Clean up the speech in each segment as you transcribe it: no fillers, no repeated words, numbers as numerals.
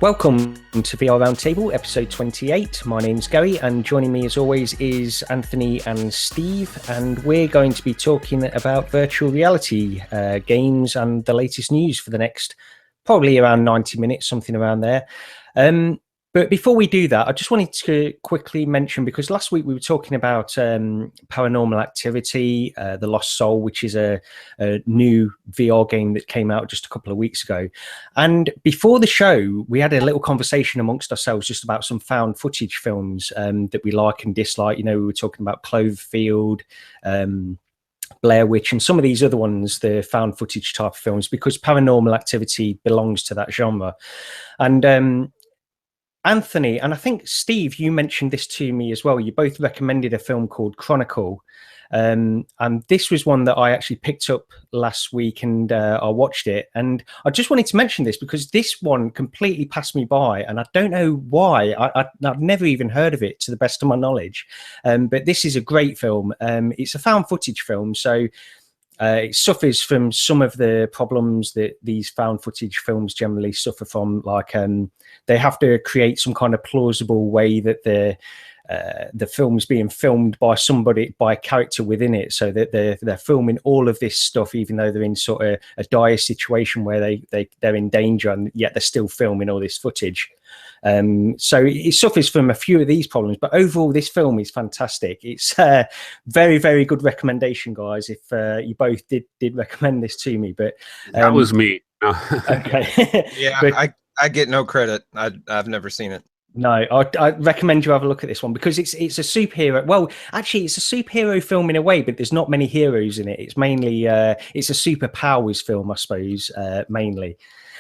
Welcome to VR Roundtable, episode 28. My name's Gary, and joining me as always is Anthony and Steve, and we're going to be talking about virtual reality games and the latest news for the next probably around 90 minutes, something around there. But before we do that, I just wanted to quickly mention, because last week we were talking about Paranormal Activity, The Lost Soul, which is a new VR game that came out just a couple of weeks ago. And before the show, we had a little conversation amongst ourselves just about some found footage films that we like and dislike. You know, we were talking about Cloverfield, Blair Witch, and some of these other ones, the found footage type of films, because Paranormal Activity belongs to that genre. And Anthony, and I think Steve, you mentioned this to me as well. You both recommended a film called Chronicle. And this was one that I actually picked up last week, and I watched it. And I just wanted to mention this because this one completely passed me by, and I don't know why. I've never even heard of it, to the best of my knowledge. But this is a great film. It's a found footage film, so it suffers from some of the problems that these found footage films generally suffer from, like they have to create some kind of plausible way that the film's being filmed by somebody, by a character within it, so that they're filming all of this stuff even though they're in sort of a dire situation where they're in danger, and yet they're still filming all this footage. So it suffers from a few of these problems, but overall this film is fantastic. It's a very, very good recommendation, guys, if you both did recommend this to me. But that was me. Okay. Yeah, but I get no credit. I've never seen it. No, I recommend you have a look at this one, because it's a superhero. Well, actually, it's a superhero film in a way, but there's not many heroes in it. It's mainly it's a superpowers film, I suppose, mainly.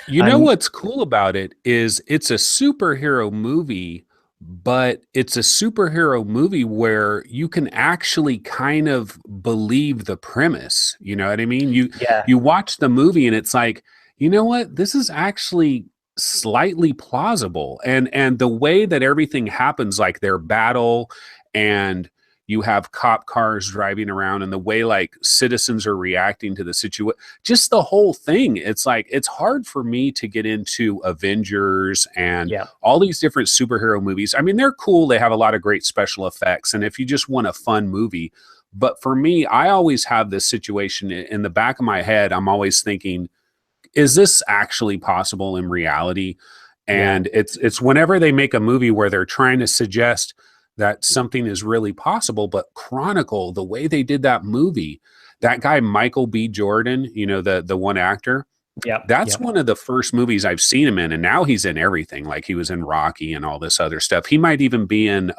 You know what's cool about it is it's a superhero movie, but it's a superhero movie where you can actually kind of believe the premise. You know what I mean? You watch the movie and it's like, you know what? This is actually slightly plausible. And the way that everything happens, like their battle, and you have cop cars driving around, and the way like citizens are reacting to the situation, just the whole thing. It's like, it's hard for me to get into Avengers and all these different superhero movies. I mean, they're cool. They have a lot of great special effects. And if you just want a fun movie, but for me, I always have this situation in the back of my head. I'm always thinking, is this actually possible in reality? And it's whenever they make a movie where they're trying to suggest that something is really possible, but Chronicle, the way they did that movie, that guy Michael B. Jordan, you know, the one actor, that's one of the first movies I've seen him in, and now he's in everything. Like he was in Rocky and all this other stuff. He might even be in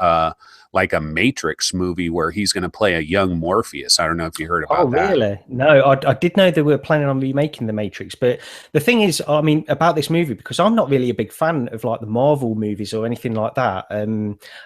like a Matrix movie where he's going to play a young Morpheus. I don't know if you heard about that. Oh, really? No, I did know they were planning on remaking the Matrix, but the thing is, I mean, about this movie, because I'm not really a big fan of like the Marvel movies or anything like that.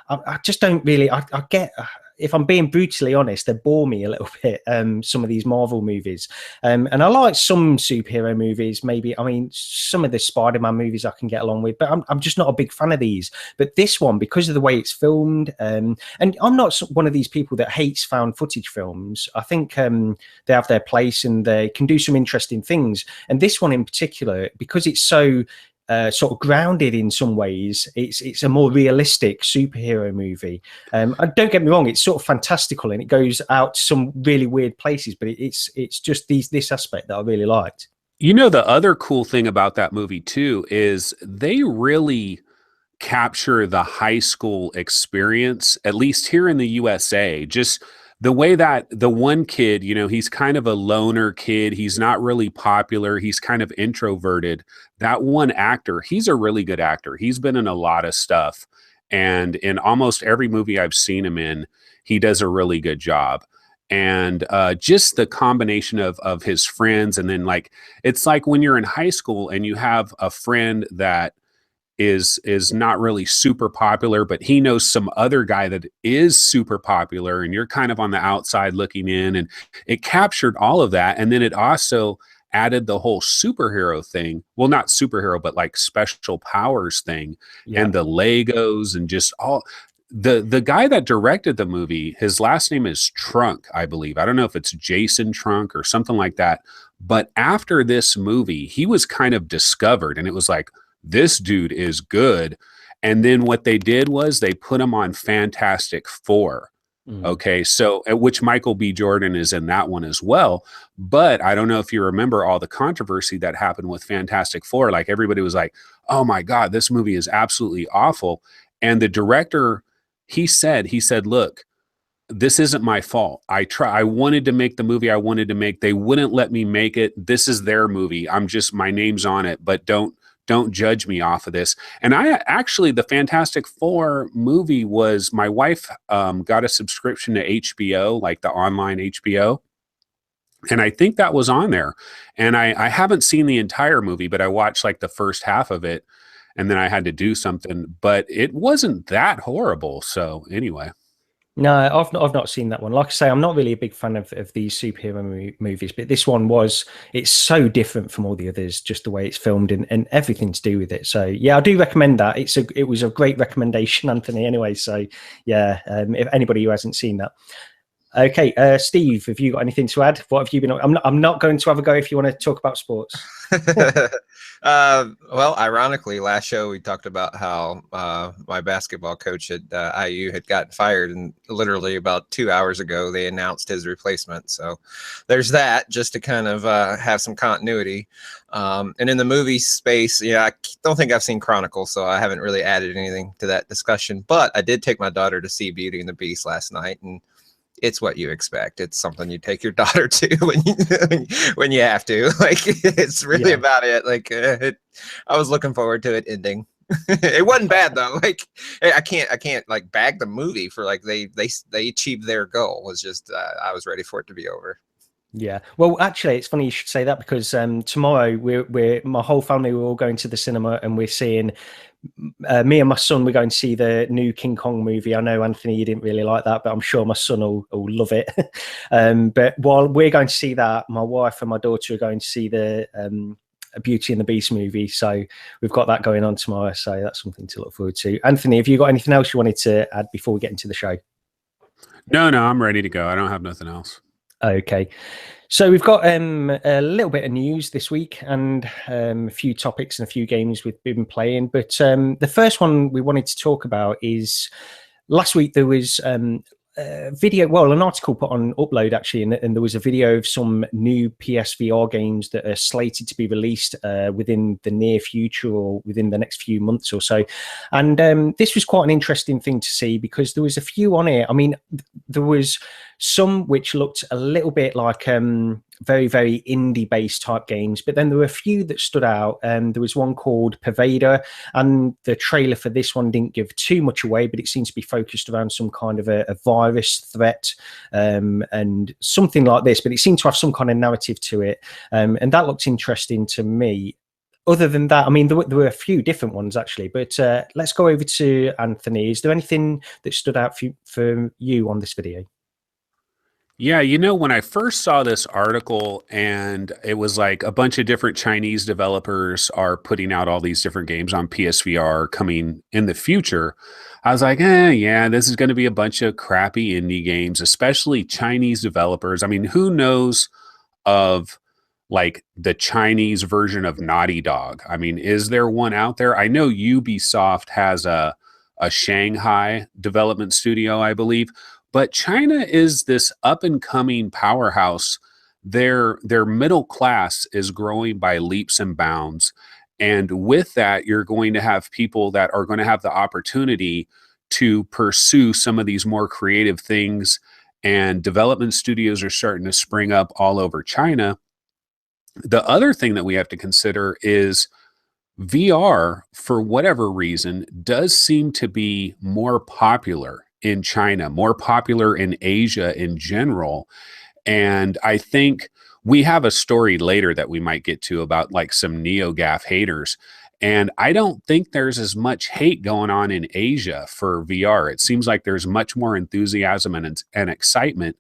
I just don't really. I get. If I'm being brutally honest, they bore me a little bit, some of these Marvel movies. And I like some superhero movies, maybe. I mean, some of the Spider-Man movies I can get along with, but I'm just not a big fan of these. But this one, because of the way it's filmed, and I'm not one of these people that hates found footage films. I think they have their place and they can do some interesting things. And this one in particular, because it's so sort of grounded in some ways, it's a more realistic superhero movie. And don't get me wrong, it's sort of fantastical and it goes out to some really weird places, but it's just this aspect that I really liked. You know, the other cool thing about that movie too is they really capture the high school experience, at least here in the USA. Just the way that the one kid, you know, he's kind of a loner kid. He's not really popular. He's kind of introverted. That one actor, he's a really good actor. He's been in a lot of stuff. And in almost every movie I've seen him in, he does a really good job. And just the combination of his friends. And then like, it's like when you're in high school and you have a friend that is not really super popular, but he knows some other guy that is super popular, and you're kind of on the outside looking in, and it captured all of that. And then it also added the whole superhero thing. Well, not superhero, but like special powers thing, and the Legos, and just all the guy that directed the movie, his last name is Trunk, I believe. I don't know if it's Jason Trunk or something like that. But after this movie, he was kind of discovered, and it was like, this dude is good. And then what they did was they put him on Fantastic Four. Okay, so which Michael B. Jordan is in that one as well. But I don't know if you remember all the controversy that happened with Fantastic Four. Like everybody was like, "Oh my God, this movie is absolutely awful." And the director, he said, "Look, this isn't my fault. I wanted to make the movie I wanted to make. They wouldn't let me make it. This is their movie. my name's on it, but don't judge me off of this." And the Fantastic Four movie was, my wife got a subscription to HBO, like the online HBO. And I think that was on there. And I haven't seen the entire movie, but I watched like the first half of it, and then I had to do something, but it wasn't that horrible. So anyway. No, I've not seen that one. Like I say, I'm not really a big fan of these superhero movies, but this one it's so different from all the others, just the way it's filmed and everything to do with it. So yeah, I do recommend that. It was a great recommendation, Anthony, anyway. So yeah, if anybody who hasn't seen that. Okay, Steve, have you got anything to add? What have you been? I'm not going to have a go if you want to talk about sports. Well, ironically, last show we talked about how my basketball coach at IU had gotten fired, and literally about 2 hours ago they announced his replacement. So there's that, just to kind of have some continuity. And in the movie space, I don't think I've seen Chronicle, so I haven't really added anything to that discussion. But I did take my daughter to see Beauty and the Beast last night, and it's what you expect. It's something you take your daughter to when you have to. Like, it's really about it. Like, I was looking forward to it ending. It wasn't bad though. Like, I can't like bag the movie for, like, they achieved their goal. It was just I was ready for it to be over. Yeah. Well, actually, it's funny you should say that, because tomorrow we're my whole family, we're all going to the cinema, and we're seeing me and my son, we're going to see the new King Kong movie. I know, Anthony, you didn't really like that, but I'm sure my son will love it. But while we're going to see that, my wife and my daughter are going to see the Beauty and the Beast movie. So we've got that going on tomorrow. So that's something to look forward to. Anthony, have you got anything else you wanted to add before we get into the show? No, I'm ready to go. I don't have nothing else. Okay, so we've got a little bit of news this week, and a few topics and a few games we've been playing. But the first one we wanted to talk about is, last week there was video, well, an article put on Upload actually, and there was a video of some new PSVR games that are slated to be released within the near future, or within the next few months or so. And this was quite an interesting thing to see, because there was a few on here. I mean, there was some which looked a little bit like very, very indie-based type games, but then there were a few that stood out. There was one called Pervader, and the trailer for this one didn't give too much away, but it seems to be focused around some kind of a virus threat and something like this, but it seemed to have some kind of narrative to it, and that looked interesting to me. Other than that, I mean, there were a few different ones actually, but let's go over to Anthony. Is there anything that stood out for you on this video? Yeah, when I first saw this article, and it was like a bunch of different Chinese developers are putting out all these different games on PSVR coming in the future, I was like, yeah, this is going to be a bunch of crappy indie games, especially Chinese developers. I mean, who knows of like the Chinese version of Naughty Dog? I mean, is there one out there? I know Ubisoft has a Shanghai development studio, I believe. But China is this up and coming powerhouse. Their middle class is growing by leaps and bounds. And with that, you're going to have people that are going to have the opportunity to pursue some of these more creative things. And development studios are starting to spring up all over China. The other thing that we have to consider is VR, for whatever reason, does seem to be more popular in China, more popular in Asia in general. And I think we have a story later that we might get to about like some NeoGAF haters. And I don't think there's as much hate going on in Asia for VR. It seems like there's much more enthusiasm and excitement.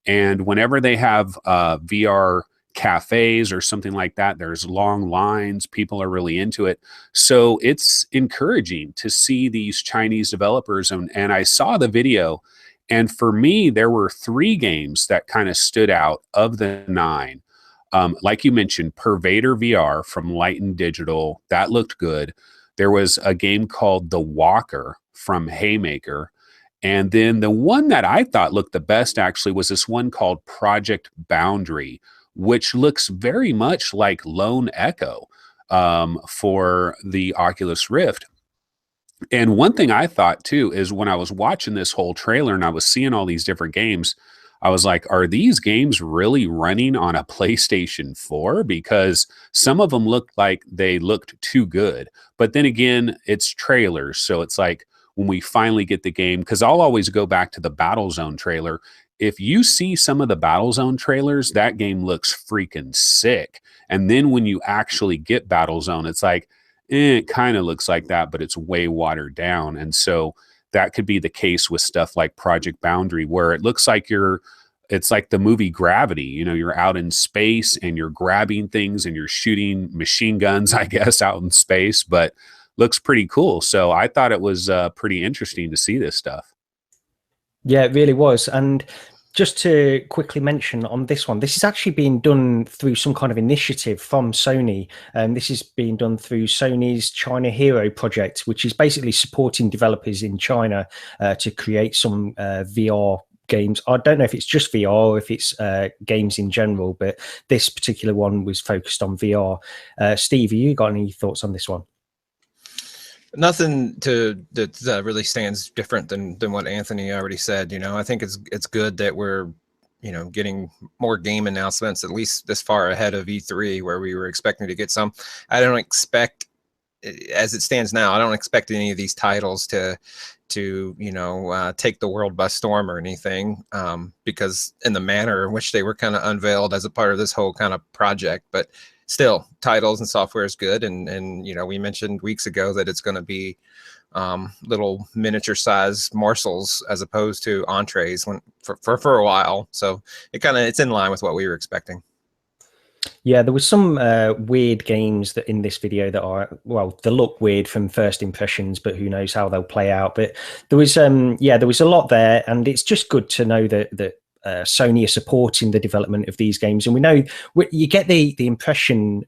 And whenever they have VR cafes or something like that, there's long lines, people are really into it. So it's encouraging to see these Chinese developers. And I saw the video, and for me, there were 3 games that kind of stood out of the 9. Like you mentioned, Pervader VR from Light and Digital, that looked good. There was a game called The Walker from Haymaker. And then the one that I thought looked the best actually was this one called Project Boundary, which looks very much like Lone Echo for the Oculus Rift. And one thing I thought too is when I was watching this whole trailer and I was seeing all these different games, I was like, are these games really running on a PlayStation 4? Because some of them looked like they looked too good. But then again, it's trailers. So it's like when we finally get the game, because I'll always go back to the Battlezone trailer. If you see some of the Battlezone trailers, that game looks freaking sick. And then when you actually get Battlezone, it's like, it kind of looks like that, but it's way watered down. And so that could be the case with stuff like Project Boundary, where it looks like it's like the movie Gravity. You know, you're out in space and you're grabbing things and you're shooting machine guns, I guess, out in space, but looks pretty cool. So I thought it was pretty interesting to see this stuff. Yeah, it really was. And just to quickly mention on this one, this is actually being done through some kind of initiative from Sony. This is being done through Sony's China Hero project, which is basically supporting developers in China to create some VR games. I don't know if it's just VR or if it's games in general, but this particular one was focused on VR. Steve, have you got any thoughts on this one? Nothing that really stands different than what Anthony already said. You know, I think it's good that we're, you know, getting more game announcements, at least this far ahead of E3, where we were expecting to get some. I don't expect, as it stands now, I don't expect any of these titles to you know, take the world by storm or anything, because in the manner in which they were kind of unveiled as a part of this whole kind of project. But still, titles and software is good, and you know, we mentioned weeks ago that it's going to be little miniature size morsels as opposed to entrees for a while. So it's in line with what we were expecting. Yeah, there was some weird games that in this video that are, well, they look weird from first impressions, but who knows how they'll play out. But there was there was a lot there, and it's just good to know that Sony are supporting the development of these games. And we know you get the impression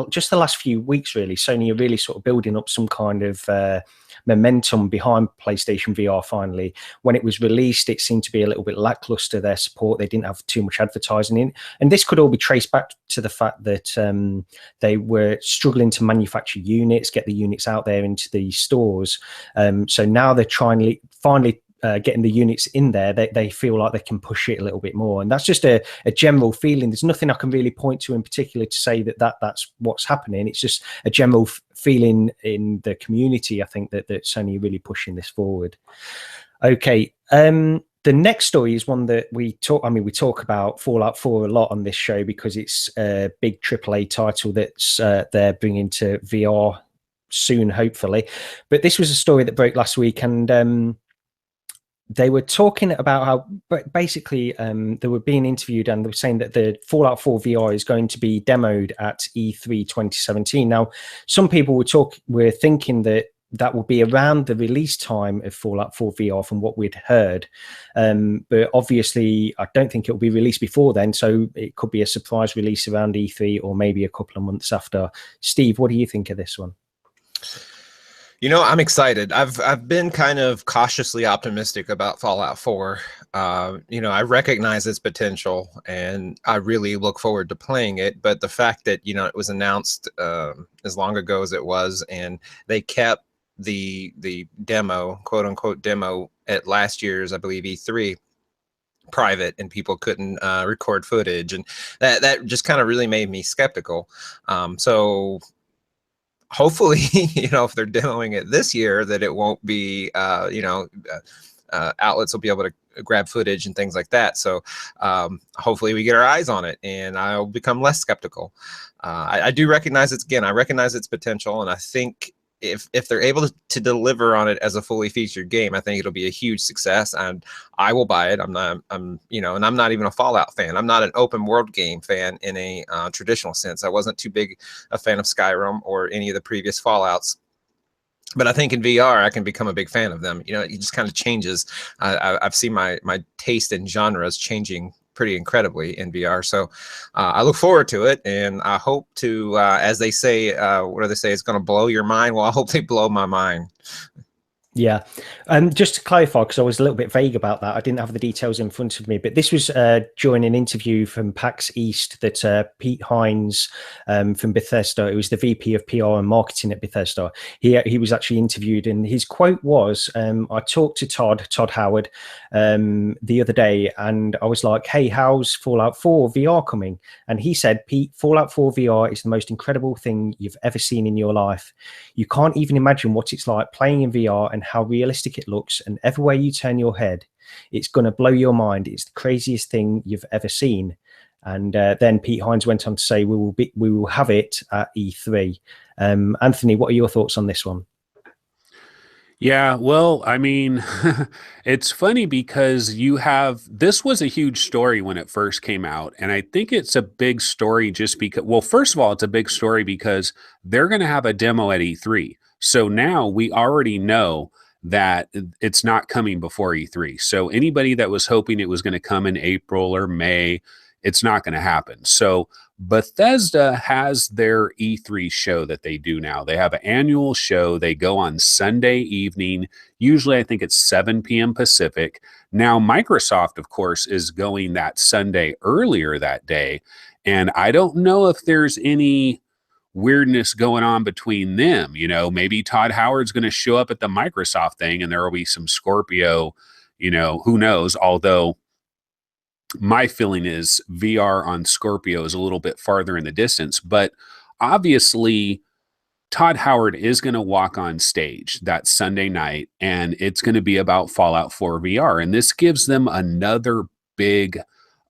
just the last few weeks, really, Sony are really sort of building up some kind of momentum behind PlayStation VR. Finally, when it was released, it seemed to be a little bit lackluster, their support. They didn't have too much advertising in, and this could all be traced back to the fact that they were struggling to manufacture units, get the units out there into the stores. So now they're trying finally getting the units in there. They feel like they can push it a little bit more, and that's just a general feeling. There's nothing I can really point to in particular to say that's what's happening. It's just a general feeling in the community, I think, that Sony are really pushing this forward. Okay, the next story is one that we talk about Fallout 4 a lot on this show because it's a big AAA title that's they're bringing to VR soon, hopefully. But this was a story that broke last week, and they were talking about how basically they were being interviewed, and they were saying that the Fallout 4 VR is going to be demoed at E3 2017. Now, some people were thinking that will be around the release time of Fallout 4 VR from what we'd heard. But obviously, I don't think it will be released before then. So it could be a surprise release around E3 or maybe a couple of months after. Steve, what do you think of this one? You know, I'm excited. I've been kind of cautiously optimistic about Fallout 4. You know, I recognize its potential, and I really look forward to playing it. But the fact that, you know, it was announced as long ago as it was, and they kept the demo, quote unquote demo, at last year's, I believe, E3 private, and people couldn't record footage, and that just kind of really made me skeptical. So hopefully, you know, if they're demoing it this year, that it won't be, you know, outlets will be able to grab footage and things like that. So hopefully we get our eyes on it, and I'll become less skeptical. I do recognize I recognize its potential, and I think if they're able to deliver on it as a fully featured game, I think it'll be a huge success, and I will buy it. You know, and I'm not even a Fallout fan. I'm not an open world game fan in a traditional sense. I wasn't too big a fan of Skyrim or any of the previous Fallouts. But I think in VR, I can become a big fan of them. You know, it just kind of changes. I've seen my taste in genres changing pretty incredibly in VR. So I look forward to it, and I hope to, as they say, what do they say? It's going to blow your mind. Well, I hope they blow my mind. Yeah. Just to clarify, because I was a little bit vague about that, I didn't have the details in front of me, but this was during an interview from PAX East that Pete Hines from Bethesda, it was the VP of PR and marketing at Bethesda, he was actually interviewed, and his quote was, I talked to Todd Howard the other day, and I was like, hey, how's Fallout 4 VR coming? And he said, Pete, Fallout 4 VR is the most incredible thing you've ever seen in your life. You can't even imagine what it's like playing in VR and how realistic it looks, and everywhere you turn your head, it's going to blow your mind. It's the craziest thing you've ever seen. And then Pete Hines went on to say, we will have it at E3. Anthony, what are your thoughts on this one? Yeah, well, I mean, it's funny because this was a huge story when it first came out. And I think it's a big story just because, well, first of all, it's a big story because they're going to have a demo at E3. So now we already know that it's not coming before E3. So anybody that was hoping it was going to come in April or May, it's not going to happen. So Bethesda has their E3 show that they do now. They have an annual show. They go on Sunday evening. Usually, I think it's 7 p.m. Pacific. Now, Microsoft, of course, is going that Sunday earlier that day. And I don't know if there's any weirdness going on between them. You know, maybe Todd Howard's going to show up at the Microsoft thing and there will be some Scorpio, you know, who knows? Although my feeling is VR on Scorpio is a little bit farther in the distance, but obviously Todd Howard is going to walk on stage that Sunday night, and it's going to be about Fallout 4 VR. And this gives them another big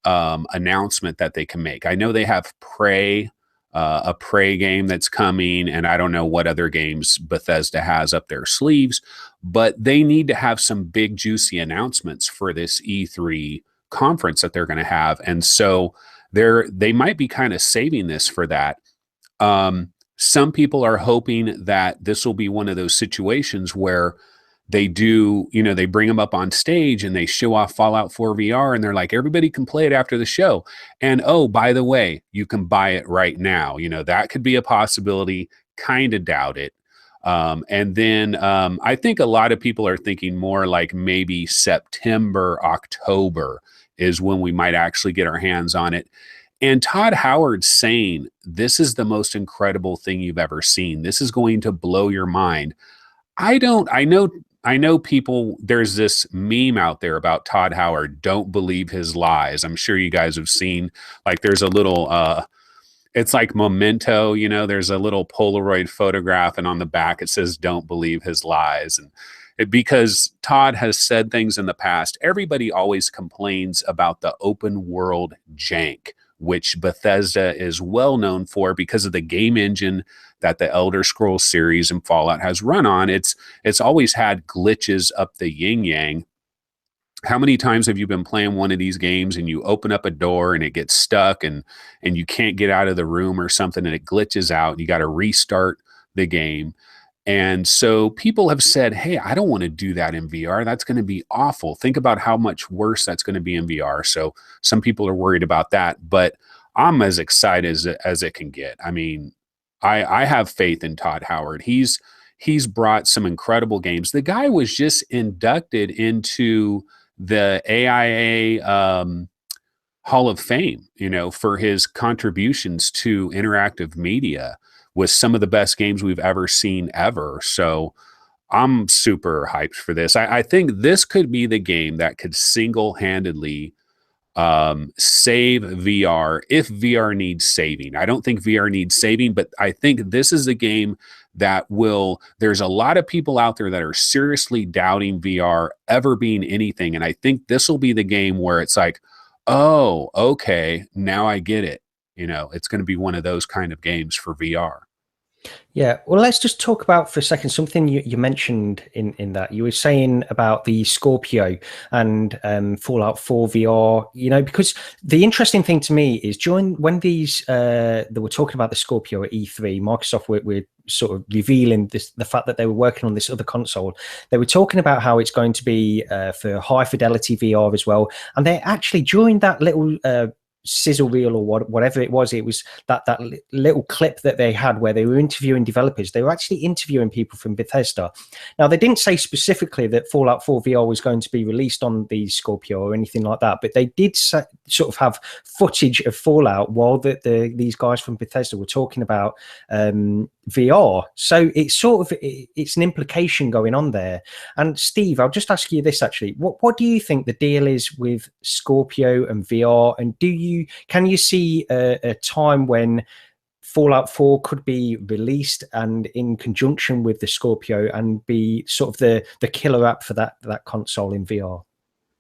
announcement that they can make. I know they have Prey, a Prey game that's coming, and I don't know what other games Bethesda has up their sleeves, but they need to have some big juicy announcements for this E3 conference that they're going to have. And so they might be kind of saving this for that. Some people are hoping that this will be one of those situations where they do, you know, they bring them up on stage and they show off Fallout 4 VR and they're like, everybody can play it after the show. And oh, by the way, you can buy it right now. You know, that could be a possibility. Kind of doubt it. And then I think a lot of people are thinking more like maybe September, October is when we might actually get our hands on it. And Todd Howard saying, this is the most incredible thing you've ever seen. This is going to blow your mind. I know people, there's this meme out there about Todd Howard, don't believe his lies. I'm sure you guys have seen, like, there's a little, it's like Memento, you know, there's a little Polaroid photograph and on the back it says, don't believe his lies. And because Todd has said things in the past, everybody always complains about the open world jank, which Bethesda is well known for because of the game engine that the Elder Scrolls series and Fallout has run on. It's always had glitches up the yin yang. How many times have you been playing one of these games and you open up a door and it gets stuck and you can't get out of the room or something and it glitches out and you got to restart the game? And so people have said, hey, I don't want to do that in VR. That's going to be awful. Think about how much worse that's going to be in VR. So some people are worried about that, but I'm as excited as it can get. I mean, I have faith in Todd Howard. He's brought some incredible games. The guy was just inducted into the AIA Hall of Fame, you know, for his contributions to interactive media with some of the best games we've ever seen ever. So I'm super hyped for this. I think this could be the game that could single-handedly save VR if VR needs saving. I don't think VR needs saving, but I think this is a game that there's a lot of people out there that are seriously doubting VR ever being anything. And I think this will be the game where it's like, oh, okay, now I get it. You know, it's going to be one of those kind of games for VR. Yeah, well, let's just talk about for a second something you mentioned in that. You were saying about the Scorpio and Fallout 4 VR, because the interesting thing to me is during when they were talking about the Scorpio at E3, Microsoft were sort of revealing the fact that they were working on this other console. They were talking about how it's going to be for high fidelity VR as well. And they actually, during that little sizzle reel or whatever it was that little clip that they had where they were interviewing developers. They were actually interviewing people from Bethesda. Now, they didn't say specifically that Fallout 4 VR was going to be released on the Scorpio or anything like that, but they did sort of have footage of Fallout while these guys from Bethesda were talking about VR. So it's an implication going on there. And Steve, I'll just ask you this actually. What do you think the deal is with Scorpio and VR? And can you see a time when Fallout 4 could be released and in conjunction with the Scorpio and be sort of the killer app for that console in VR?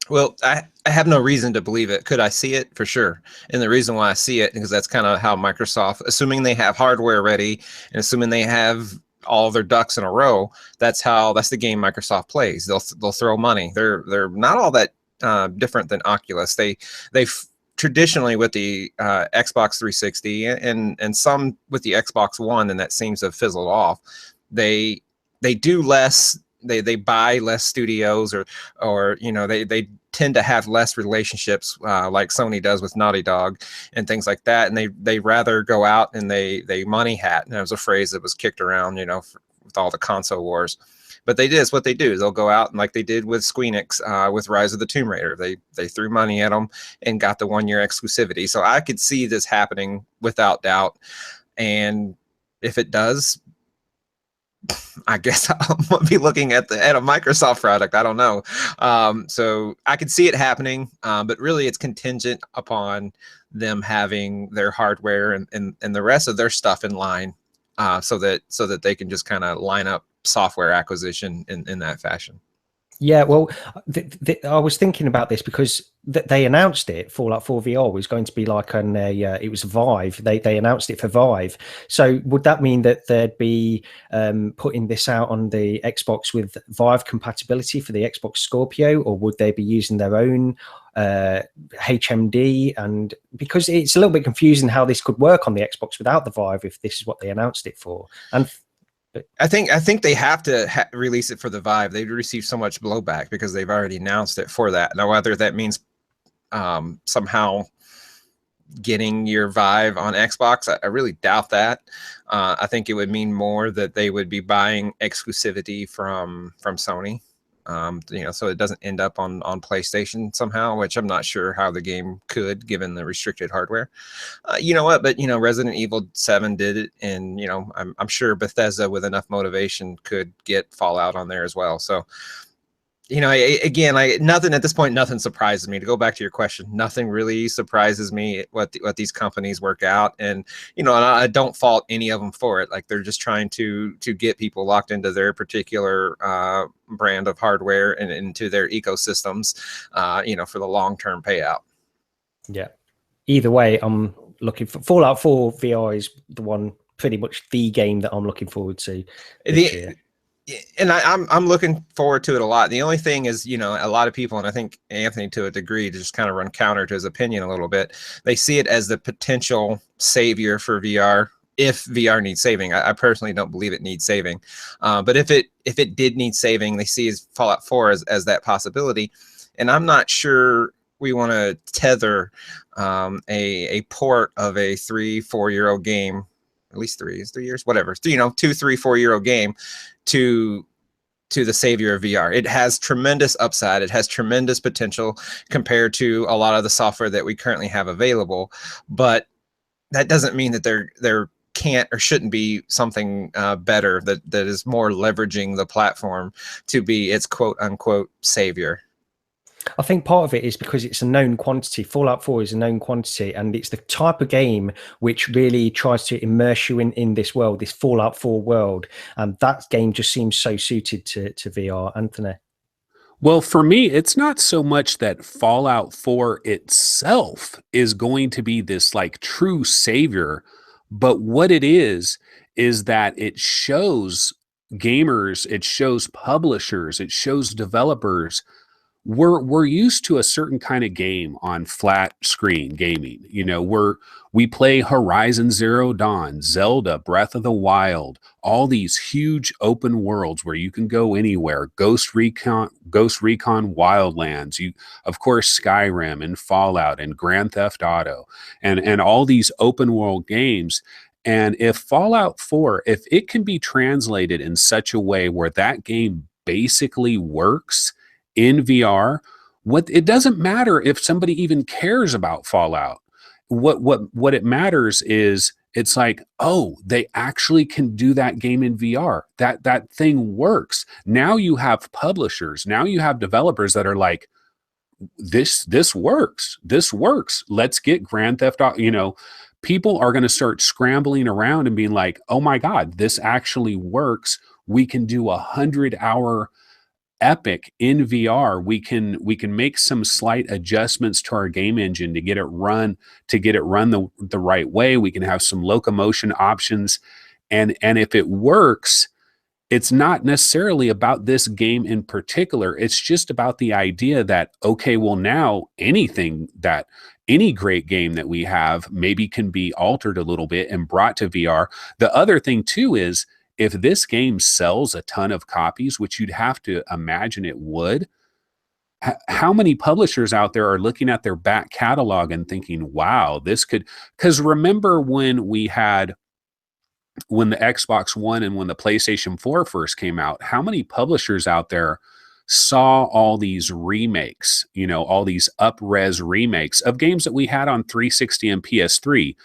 Well, I have no reason to believe it. Could I see it? For sure. And the reason why I see it, because that's kind of how Microsoft, assuming they have hardware ready and assuming they have all their ducks in a row, that's the game Microsoft plays. They'll throw money. They're not all that different than Oculus. They've traditionally with the Xbox 360 and some with the Xbox One, and that seems to have fizzled off. They do less. They buy less studios, or they tend to have less relationships like Sony does with Naughty Dog and things like that. And they rather go out and they money hat. And that was a phrase that was kicked around, with all the console wars. But what they do is they'll go out and like they did with Squeenix with Rise of the Tomb Raider. They threw money at them and got the 1-year exclusivity. So I could see this happening without doubt. And if it does, I guess I'll be looking at a Microsoft product. I don't know. So I could see it happening, but really it's contingent upon them having their hardware and the rest of their stuff in line, so that they can just kind of line up software acquisition in that fashion. Yeah, well, I was thinking about this because they announced it. Fallout 4 VR was going to be like it was Vive. They announced it for Vive. So would that mean that they'd be putting this out on the Xbox with Vive compatibility for the Xbox Scorpio, or would they be using their own HMD? And because it's a little bit confusing how this could work on the Xbox without the Vive if this is what they announced it for. And I think they have to release it for the Vive. They've received so much blowback because they've already announced it for that. Now, whether that means somehow getting your Vive on Xbox, I really doubt that. I think it would mean more that they would be buying exclusivity from Sony. So it doesn't end up on PlayStation somehow, which I'm not sure how the game could, given the restricted hardware. You know what? But Resident Evil 7 did it, and I'm sure Bethesda, with enough motivation, could get Fallout on there as well. So nothing at this point. Nothing surprises me. To go back to your question, nothing really surprises me what these companies work out, and I don't fault any of them for it. Like, they're just trying to get people locked into their particular brand of hardware and into their ecosystems, for the long-term payout. Yeah. Either way, I'm looking for Fallout 4 VR is pretty much the game that I'm looking forward to this year. And I'm looking forward to it a lot. The only thing is, a lot of people, and I think Anthony to a degree, to just kind of run counter to his opinion a little bit, they see it as the potential savior for VR if VR needs saving. I personally don't believe it needs saving, but if it did need saving, they see Fallout 4 as that possibility. And I'm not sure we want to tether a port of a 3-4-year-old game, at least 3 years, whatever, 2, 3, 4-year-old game to the savior of VR. It has tremendous upside. It has tremendous potential compared to a lot of the software that we currently have available. But that doesn't mean that there can't or shouldn't be something better that is more leveraging the platform to be its quote unquote savior. I think part of it is because it's a known quantity. Fallout 4 is a known quantity, and it's the type of game which really tries to immerse you in this world, this Fallout 4 world. And that game just seems so suited to VR. Anthony? Well, for me, it's not so much that Fallout 4 itself is going to be this like true savior, but what it is is that it shows gamers, it shows publishers, it shows developers. We're used to a certain kind of game on flat screen gaming. You know, we play Horizon Zero Dawn, Zelda, Breath of the Wild, all these huge open worlds where you can go anywhere. Ghost Recon Wildlands, you of course Skyrim and Fallout and Grand Theft Auto and all these open world games. And if Fallout 4, if it can be translated in such a way where that game basically works in VR, it doesn't matter if somebody even cares about Fallout. What it matters is it's like, oh, they actually can do that game in VR. That thing works. Now you have publishers, now you have developers that are like, this works. This works. Let's get Grand Theft Auto, you know. People are going to start scrambling around and being like, oh my God, this actually works. We can do 100-hour epic in VR. We can make some slight adjustments to our game engine to get it run the right way. We can have some locomotion options, and if it works, it's not necessarily about this game in particular. It's just about the idea that, okay, well, now any great game that we have maybe can be altered a little bit and brought to VR. The other thing too is, if this game sells a ton of copies, which you'd have to imagine it would, how many publishers out there are looking at their back catalog and thinking, wow, this could, because remember when the Xbox One and when the PlayStation 4 first came out, how many publishers out there saw all these remakes, you know, all these up-res remakes of games that we had on 360 and PS3,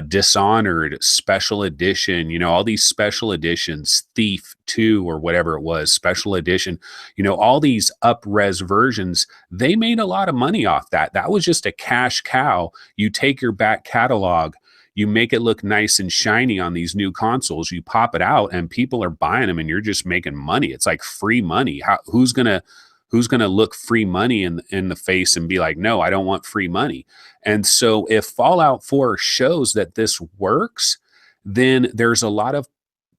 Dishonored special edition, you know, all these special editions, Thief 2 or whatever it was, special edition, you know, all these up-res versions, they made a lot of money off that. That was just a cash cow. You take your back catalog, you make it look nice and shiny on these new consoles, you pop it out and people are buying them and you're just making money. It's like free money. Who's gonna look free money in the face and be like, no, I don't want free money? And so if Fallout 4 shows that this works, then there's a lot of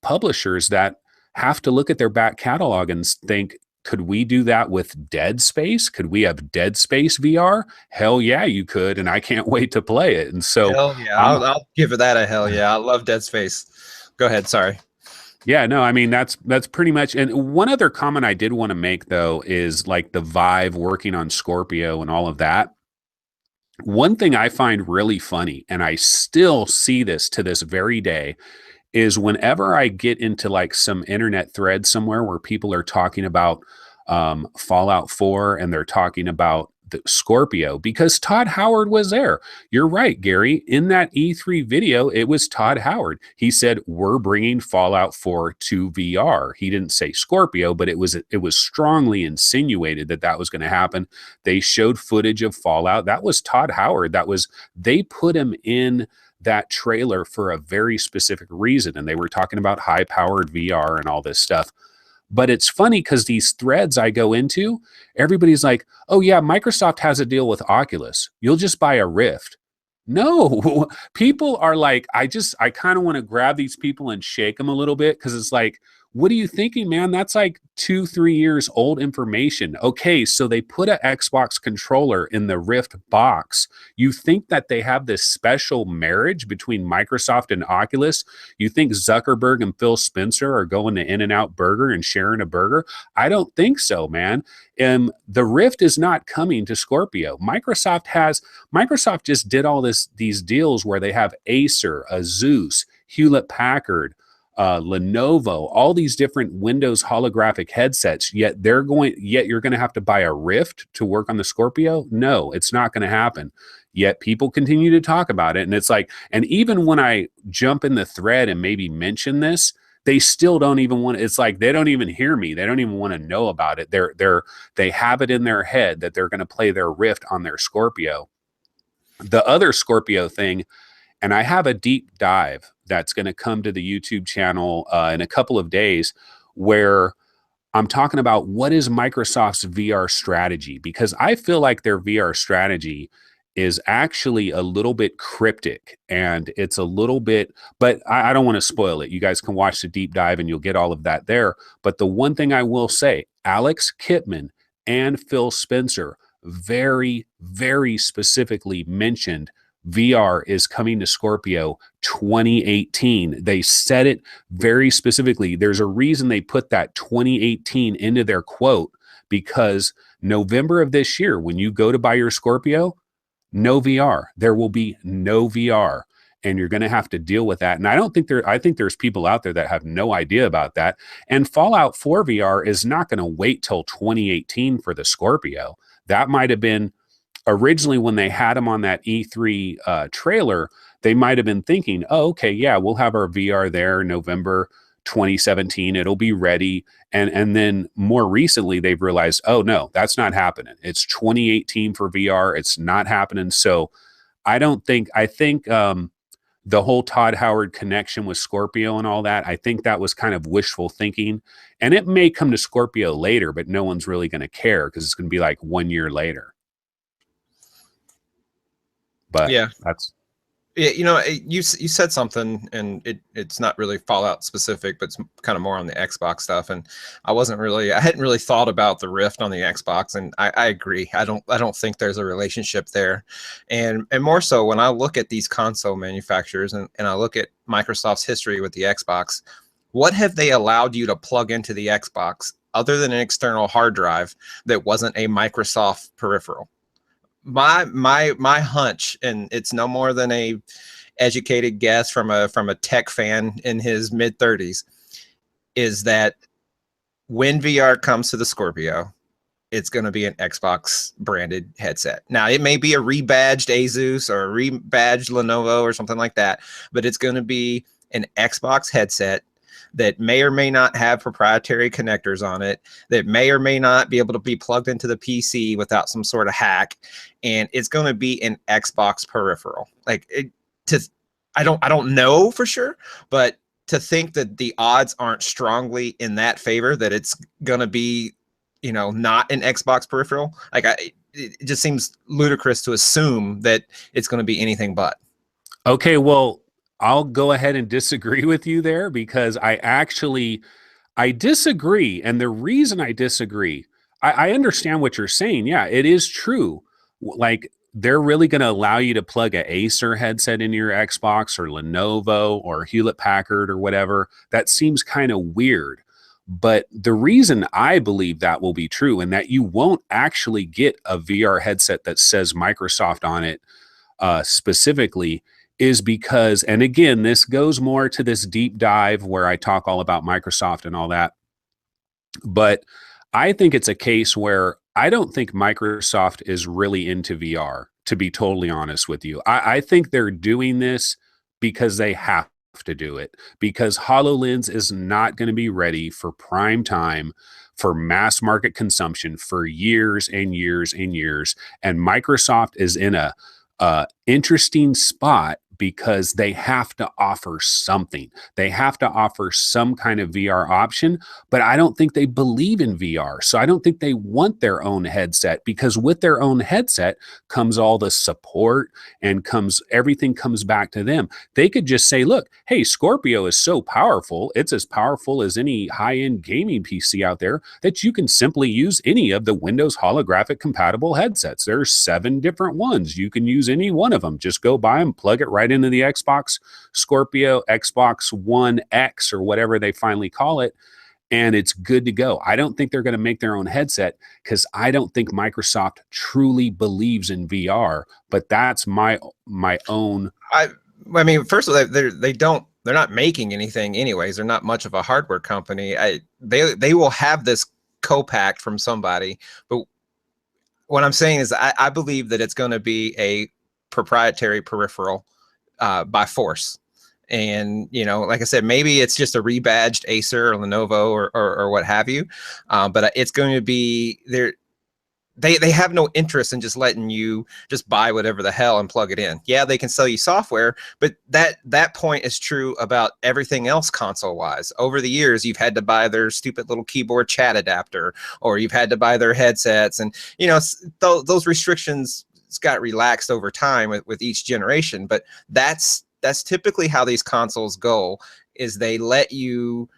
publishers that have to look at their back catalog and think, could we do that with Dead Space? Could we have Dead Space VR? Hell yeah, you could, and I can't wait to play it. And so, hell yeah, I'll give it that a hell yeah. I love Dead Space. Go ahead, sorry. Yeah, no, I mean, that's pretty much. And one other comment I did want to make, though, is like the Vive working on Scorpio and all of that. One thing I find really funny, and I still see this to this very day, is whenever I get into like some internet thread somewhere where people are talking about Fallout 4 and they're talking about the Scorpio, because Todd Howard was there. You're right, Gary. In that E3 video, it was Todd Howard. He said, we're bringing Fallout 4 to VR. He didn't say Scorpio, but it was strongly insinuated that was going to happen. They showed footage of Fallout. That was Todd Howard. They put him in that trailer for a very specific reason. And they were talking about high-powered VR and all this stuff. But it's funny because these threads I go into, everybody's like, oh yeah, Microsoft has a deal with Oculus. You'll just buy a Rift. No, people are like, I kind of want to grab these people and shake them a little bit, because it's like, what are you thinking, man? That's like 2-3 years old information. Okay, so they put an Xbox controller in the Rift box. You think that they have this special marriage between Microsoft and Oculus? You think Zuckerberg and Phil Spencer are going to In-N-Out Burger and sharing a burger? I don't think so, man. The Rift is not coming to Scorpio. Microsoft just did all these deals where they have Acer, Asus, Hewlett Packard, Lenovo, all these different Windows holographic headsets, yet you're going to have to buy a Rift to work on the Scorpio? No, it's not going to happen. Yet people continue to talk about it. And it's like, and even when I jump in the thread and maybe mention this, they still don't even want it's like they don't even hear me. They don't even want to know about it. They have it in their head that they're going to play their Rift on their Scorpio. The other Scorpio thing, and I have a deep dive that's going to come to the YouTube channel in a couple of days, where I'm talking about what is Microsoft's VR strategy, because I feel like their VR strategy is actually a little bit cryptic, and it's a little bit, but I don't want to spoil it. You guys can watch the deep dive and you'll get all of that there. But the one thing I will say, Alex Kipman and Phil Spencer very, very specifically mentioned VR is coming to Scorpio 2018. They said it very specifically. There's a reason they put that 2018 into their quote, because November of this year, when you go to buy your Scorpio, no VR. There will be no VR, and you're going to have to deal with that. And I think there's people out there that have no idea about that. And Fallout 4 VR is not going to wait till 2018 for the Scorpio. That might have been originally when they had them on that E3 trailer. They might have been thinking, oh, okay, yeah, we'll have our VR there November 2017. It'll be ready. And then more recently, they've realized, oh, no, that's not happening. It's 2018 for VR. It's not happening. So I think the whole Todd Howard connection with Scorpio and all that, I think that was kind of wishful thinking. And it may come to Scorpio later, but no one's really going to care because it's going to be like 1 year later. But yeah, that's... Yeah, you said something, and it's not really Fallout specific, but it's kind of more on the Xbox stuff. And I hadn't really thought about the Rift on the Xbox, and I agree. I don't think there's a relationship there, and more so when I look at these console manufacturers and I look at Microsoft's history with the Xbox, what have they allowed you to plug into the Xbox other than an external hard drive that wasn't a Microsoft peripheral? My hunch, and it's no more than a educated guess from a tech fan in his mid-30s, is that when VR comes to the Scorpio, it's going to be an Xbox branded headset. Now, it may be a rebadged Asus or a rebadged Lenovo or something like that, but it's going to be an Xbox headset that may or may not have proprietary connectors on it, that may or may not be able to be plugged into the PC without some sort of hack, and it's going to be an Xbox peripheral. I don't know for sure, but to think that the odds aren't strongly in that favor that it's going to be, not an Xbox peripheral, it just seems ludicrous to assume that it's going to be anything but. Okay, well, I'll go ahead and disagree with you there, because I disagree. And the reason I disagree, I understand what you're saying. Yeah, it is true. Like, they're really going to allow you to plug an Acer headset into your Xbox, or Lenovo or Hewlett Packard or whatever. That seems kind of weird. But the reason I believe that will be true, and that you won't actually get a VR headset that says Microsoft on it specifically, is because, and again, this goes more to this deep dive where I talk all about Microsoft and all that, but I think it's a case where I don't think Microsoft is really into VR, to be totally honest with you. I think they're doing this because they have to do it, because HoloLens is not going to be ready for prime time, for mass market consumption for years and years and years. And Microsoft is in a interesting spot because they have to offer something. They have to offer some kind of VR option, but I don't think they believe in VR. So I don't think they want their own headset, because with their own headset comes all the support and everything comes back to them. They could just say, look, hey, Scorpio is so powerful. It's as powerful as any high-end gaming PC out there that you can simply use any of the Windows holographic compatible headsets. There's 7 different ones. You can use any one of them. Just go buy them, plug it right into the Xbox Scorpio, Xbox One X, or whatever they finally call it, and it's good to go. I don't think they're going to make their own headset, because I don't think Microsoft truly believes in VR, but that's my own. I mean, first of all, they're not making anything anyways. They're not much of a hardware company. They will have this co-packed from somebody, but what I'm saying is I believe that it's going to be a proprietary peripheral by force. And, like I said, maybe it's just a rebadged Acer or Lenovo or what have you. But it's going to be there. They have no interest in just letting you just buy whatever the hell and plug it in. Yeah, they can sell you software, but that point is true about everything else console wise. Over the years, you've had to buy their stupid little keyboard chat adapter, or you've had to buy their headsets, and those restrictions it's got relaxed over time with each generation, but that's typically how these consoles go, is they let you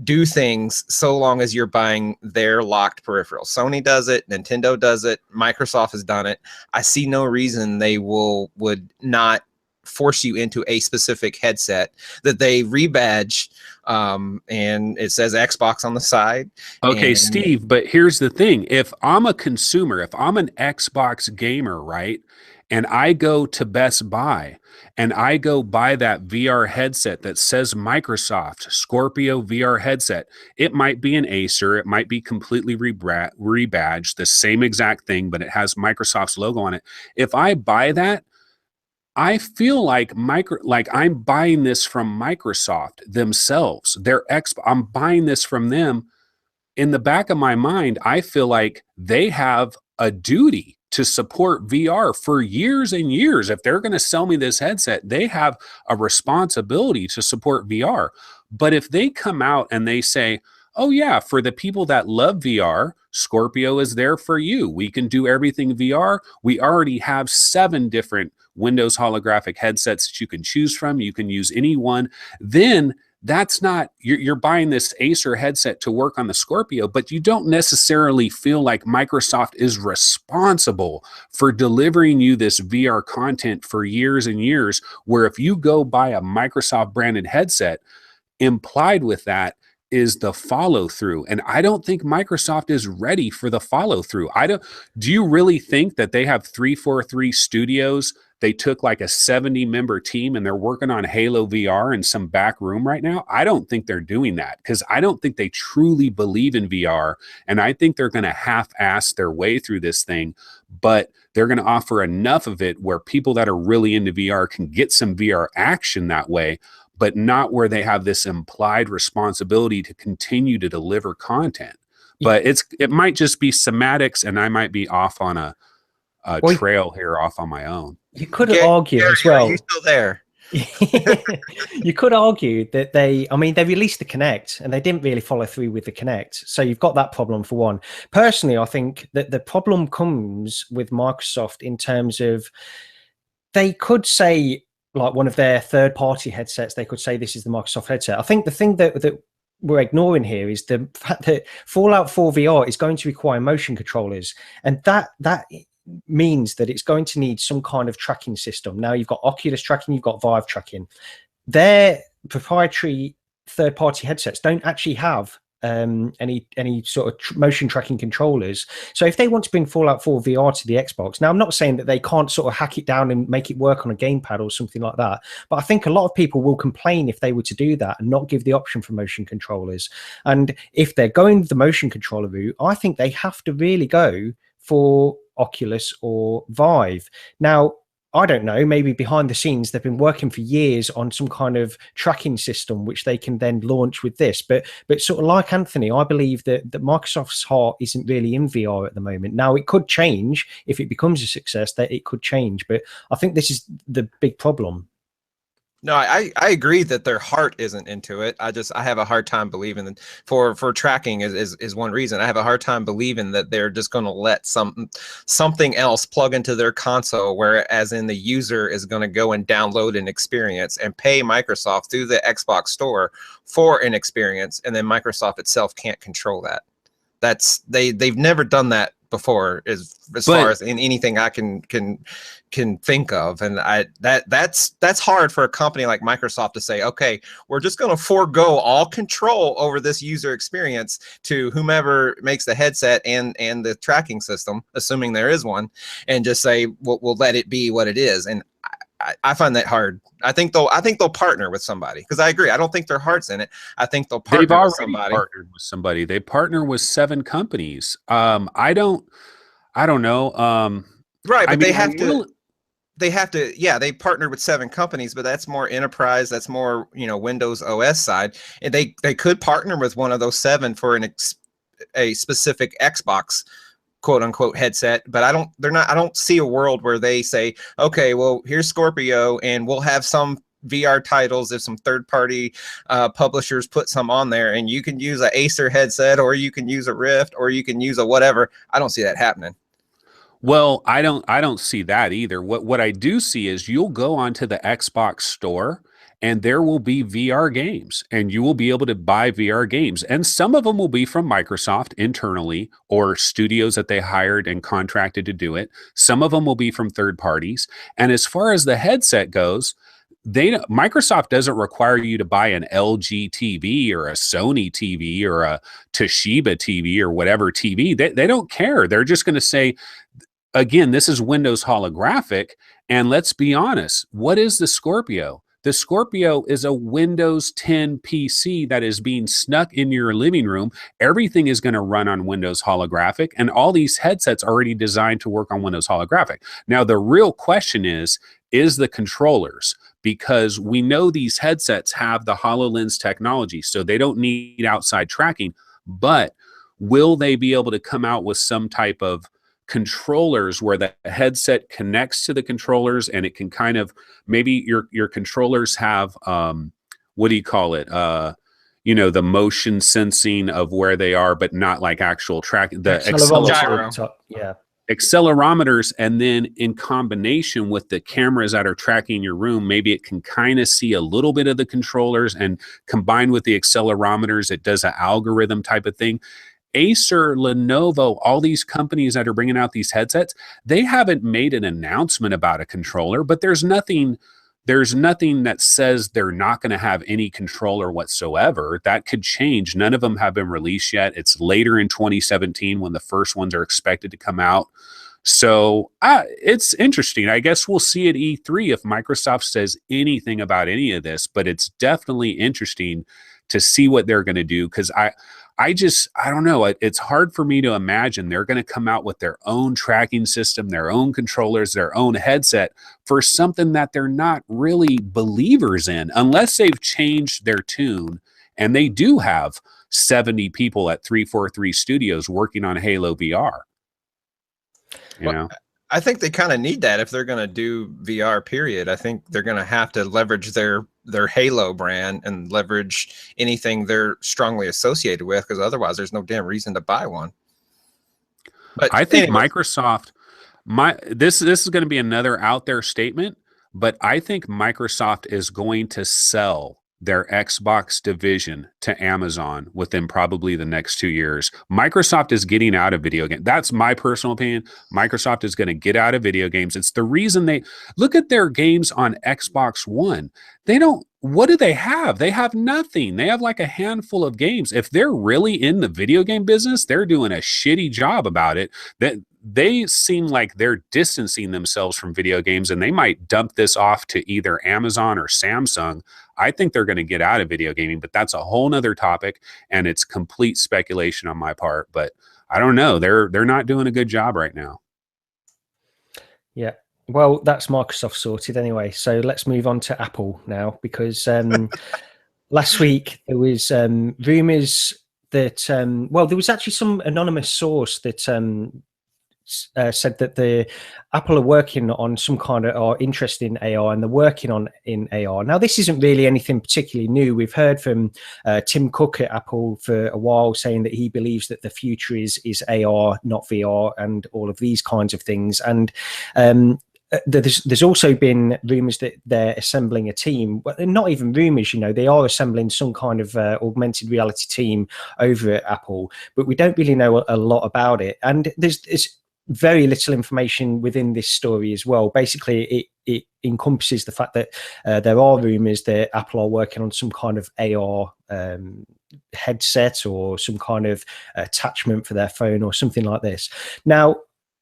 do things so long as you're buying their locked peripherals. Sony does it, Nintendo does it, Microsoft has done it. I see no reason they would not force you into a specific headset that they rebadge, and it says Xbox on the side. Okay, And Steve, but here's the thing. If I'm a consumer, if I'm an Xbox gamer, right, and I go to Best Buy and I go buy that VR headset that says Microsoft Scorpio VR headset, it might be an Acer, it might be completely rebadged, the same exact thing, but it has Microsoft's logo on it. If I buy that, I feel like I'm buying this from Microsoft themselves. I'm buying this from them. In the back of my mind, I feel like they have a duty to support VR for years and years. If they're going to sell me this headset, they have a responsibility to support VR. But if they come out and they say, oh yeah, for the people that love VR, Scorpio is there for you. We can do everything VR. We already have 7 different Windows holographic headsets that you can choose from. You can use any one. Then that's not, you're buying this Acer headset to work on the Scorpio, but you don't necessarily feel like Microsoft is responsible for delivering you this VR content for years and years, where if you go buy a Microsoft branded headset, implied with that is the follow through. And I don't think Microsoft is ready for the follow through. Do you really think that they have 343 studios? They took like a 70-member team and they're working on Halo VR in some back room right now? I don't think they're doing that, because I don't think they truly believe in VR. And I think they're going to half-ass their way through this thing, but they're going to offer enough of it where people that are really into VR can get some VR action that way, but not where they have this implied responsibility to continue to deliver content. But it might just be semantics, and I might be off on a trail here, off on my own. You could argue as well. Are you still there? You could argue that they released the Kinect and they didn't really follow through with the Kinect. So you've got that problem for one. Personally, I think that the problem comes with Microsoft in terms of, they could say, like one of their third-party headsets, they could say this is the Microsoft headset. I think the thing that we're ignoring here is the fact that Fallout 4 VR is going to require motion controllers, and that means that it's going to need some kind of tracking system. Now you've got Oculus tracking, you've got Vive tracking. Their proprietary third-party headsets don't actually have any sort of motion tracking controllers. So if they want to bring Fallout 4 VR to the Xbox, now I'm not saying that they can't sort of hack it down and make it work on a gamepad or something like that, but I think a lot of people will complain if they were to do that and not give the option for motion controllers. And if they're going the motion controller route, I think they have to really go for Oculus or Vive. Now, I don't know, maybe behind the scenes they've been working for years on some kind of tracking system which they can then launch with this, but sort of like Anthony, I believe that Microsoft's heart isn't really in VR at the moment. Now it could change if it becomes a success, that it could change, but I think this is the big problem. No, I agree that their heart isn't into it. I have a hard time believing that for tracking is one reason. I have a hard time believing that they're just going to let something else plug into their console, whereas in the user is going to go and download an experience and pay Microsoft through the Xbox store for an experience, and then Microsoft itself can't control that. They've never done that before, as far as in anything I can think of, and that's hard for a company like Microsoft to say, okay, we're just going to forego all control over this user experience to whomever makes the headset and the tracking system, assuming there is one, and just say we'll let it be what it is. And I find that hard. I think they'll partner with somebody, because I agree. I don't think their heart's in it. I think they'll partner with somebody. Partnered with somebody. They partner with 7 companies. I don't know. Right, but they have to. Yeah, they partnered with 7 companies, but that's more enterprise. That's more Windows OS side. And they could partner with one of those 7 for a specific Xbox quote unquote headset, but I don't see a world where they say, okay, well, here's Scorpio and we'll have some VR titles if some third-party publishers put some on there, and you can use an Acer headset, or you can use a Rift, or you can use a whatever. I don't see that happening. Well, I don't see that either. What I do see is you'll go onto the Xbox store and there will be VR games and you will be able to buy VR games. And some of them will be from Microsoft internally or studios that they hired and contracted to do it. Some of them will be from third parties. And as far as the headset goes, Microsoft doesn't require you to buy an LG TV or a Sony TV or a Toshiba TV or whatever TV. They don't care. They're just going to say, again, this is Windows holographic. And let's be honest, what is the Scorpio? The Scorpio is a Windows 10 PC that is being snuck in your living room. Everything is going to run on Windows holographic, and all these headsets are already designed to work on Windows holographic. Now, the real question is the controllers, because we know these headsets have the HoloLens technology, so they don't need outside tracking, but will they be able to come out with some type of controllers where the headset connects to the controllers and it can kind of, maybe your controllers have what do you call it, the motion sensing of where they are, but not like actual track, the accelerometers, and then in combination with the cameras that are tracking your room, maybe it can kind of see a little bit of the controllers, and combined with the accelerometers, it does an algorithm type of thing. Acer, Lenovo, all these companies that are bringing out these headsets, they haven't made an announcement about a controller, but there's nothing that says they're not going to have any controller whatsoever. That could change. None of them have been released yet. It's later in 2017 when the first ones are expected to come out. So it's interesting. I guess we'll see at E3 if Microsoft says anything about any of this, but it's definitely interesting to see what they're going to do, because I don't know. It's hard for me to imagine they're going to come out with their own tracking system, their own controllers, their own headset for something that they're not really believers in, unless they've changed their tune. And they do have 70 people at 343 Studios working on Halo VR. You know? I think they kind of need that if they're going to do VR, period. I think they're going to have to leverage their Halo brand and leverage anything they're strongly associated with, because otherwise there's no damn reason to buy one. But I think Microsoft, this is going to be another out there statement, but I think Microsoft is going to sell their Xbox division to Amazon within probably the next 2 years. Microsoft is getting out of video games. That's my personal opinion. Microsoft is going to get out of video games. It's the reason they look at their games on Xbox One. What do they have? They have nothing. They have like a handful of games. If they're really in the video game business, they're doing a shitty job about it. That they seem like they're distancing themselves from video games, and they might dump this off to either Amazon or Samsung. I think they're going to get out of video gaming, but that's a whole nother topic, and it's complete speculation on my part. But I don't know. They're not doing a good job right now. Yeah. Well, that's Microsoft sorted anyway. So let's move on to Apple now, because last week there was rumors that, there was actually some anonymous source that said that the Apple are working on some kind of, or interested in AR, and they're working on in AR. Now, this isn't really anything particularly new. We've heard from Tim Cook at Apple for a while saying that he believes that the future is AR, not VR, and all of these kinds of things. And there's also been rumors that they're assembling a team, but they're not even rumors, they are assembling some kind of augmented reality team over at Apple, but we don't really know a lot about it. And there's very little information within this story as well. Basically, it encompasses the fact that there are rumors that Apple are working on some kind of AR headset or some kind of attachment for their phone or something like this. Now,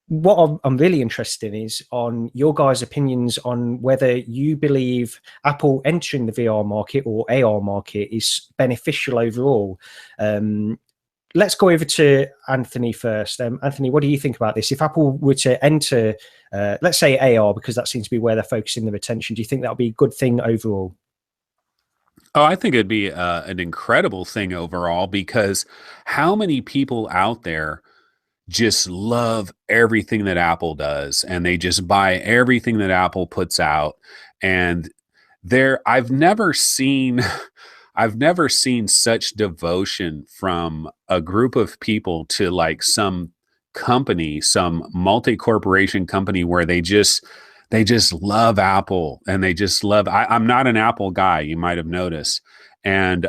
what I'm really interested in is on your guys' opinions on whether you believe Apple entering the VR market or AR market is beneficial overall. Let's go over to Anthony first. Anthony, what do you think about this? If Apple were to enter, let's say AR, because that seems to be where they're focusing their attention, do you think that would be a good thing overall? Oh, I think it'd be an incredible thing overall, because how many people out there just love everything that Apple does, and they just buy everything that Apple puts out. And I've never seen such devotion from a group of people to like some company, some multi-corporation company where they just love Apple, and they just love, I'm not an Apple guy, you might have noticed. And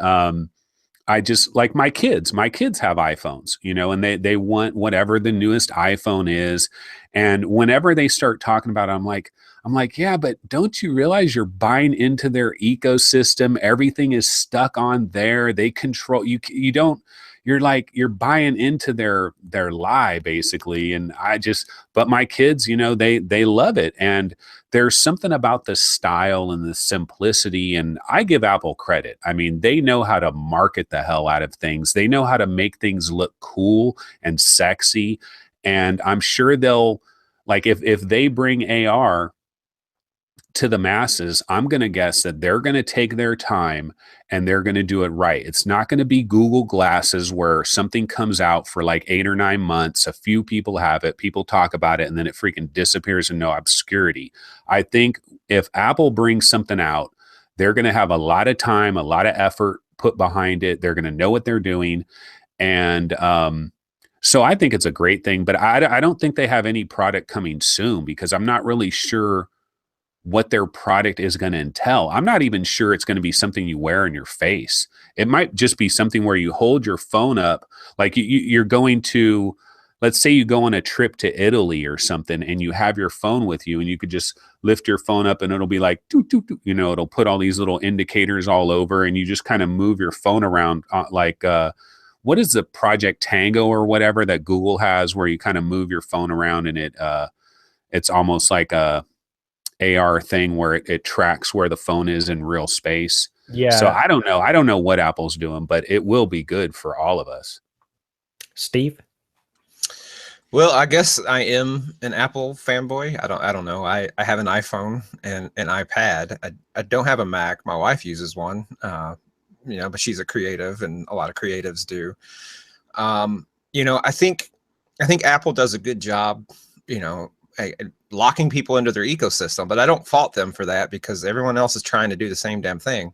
I just like my kids have iPhones, you know, and they want whatever the newest iPhone is. And whenever they start talking about it, I'm like, yeah, but don't you realize you're buying into their ecosystem? Everything is stuck on there. They control you. You don't, you're buying into their lie basically. And but my kids, you know, they love it. And there's something about the style and the simplicity. And I give Apple credit. I mean, they know how to market the hell out of things. They know how to make things look cool and sexy. And I'm sure they'll, like, if they bring AR to the masses, I'm going to guess that they're going to take their time and they're going to do it right. It's not going to be Google Glasses where something comes out for like 8 or 9 months. A few people have it, people talk about it, and then it freaking disappears in no obscurity. I think if Apple brings something out, they're going to have a lot of time, a lot of effort put behind it. They're going to know what they're doing. And so I think it's a great thing, but I don't think they have any product coming soon because I'm not really sure what their product is going to entail. I'm not even sure it's going to be something you wear in your face. It might just be something where you hold your phone up, like you're going to, let's say you go on a trip to Italy or something and you have your phone with you and you could just lift your phone up and it'll be like, doo, doo, doo, you know, it'll put all these little indicators all over and you just kind of move your phone around what is the Project Tango or whatever that Google has where you kind of move your phone around and it's almost like a AR thing where it tracks where the phone is in real space. Yeah. So I don't know what Apple's doing, but it will be good for all of us. Steve? Well, I guess I am an Apple fanboy. I don't know. I have an iPhone and an iPad. I don't have a Mac. My wife uses one, you know, but she's a creative and a lot of creatives do. You know, I think Apple does a good job, you know, locking people into their ecosystem, but I don't fault them for that because everyone else is trying to do the same damn thing.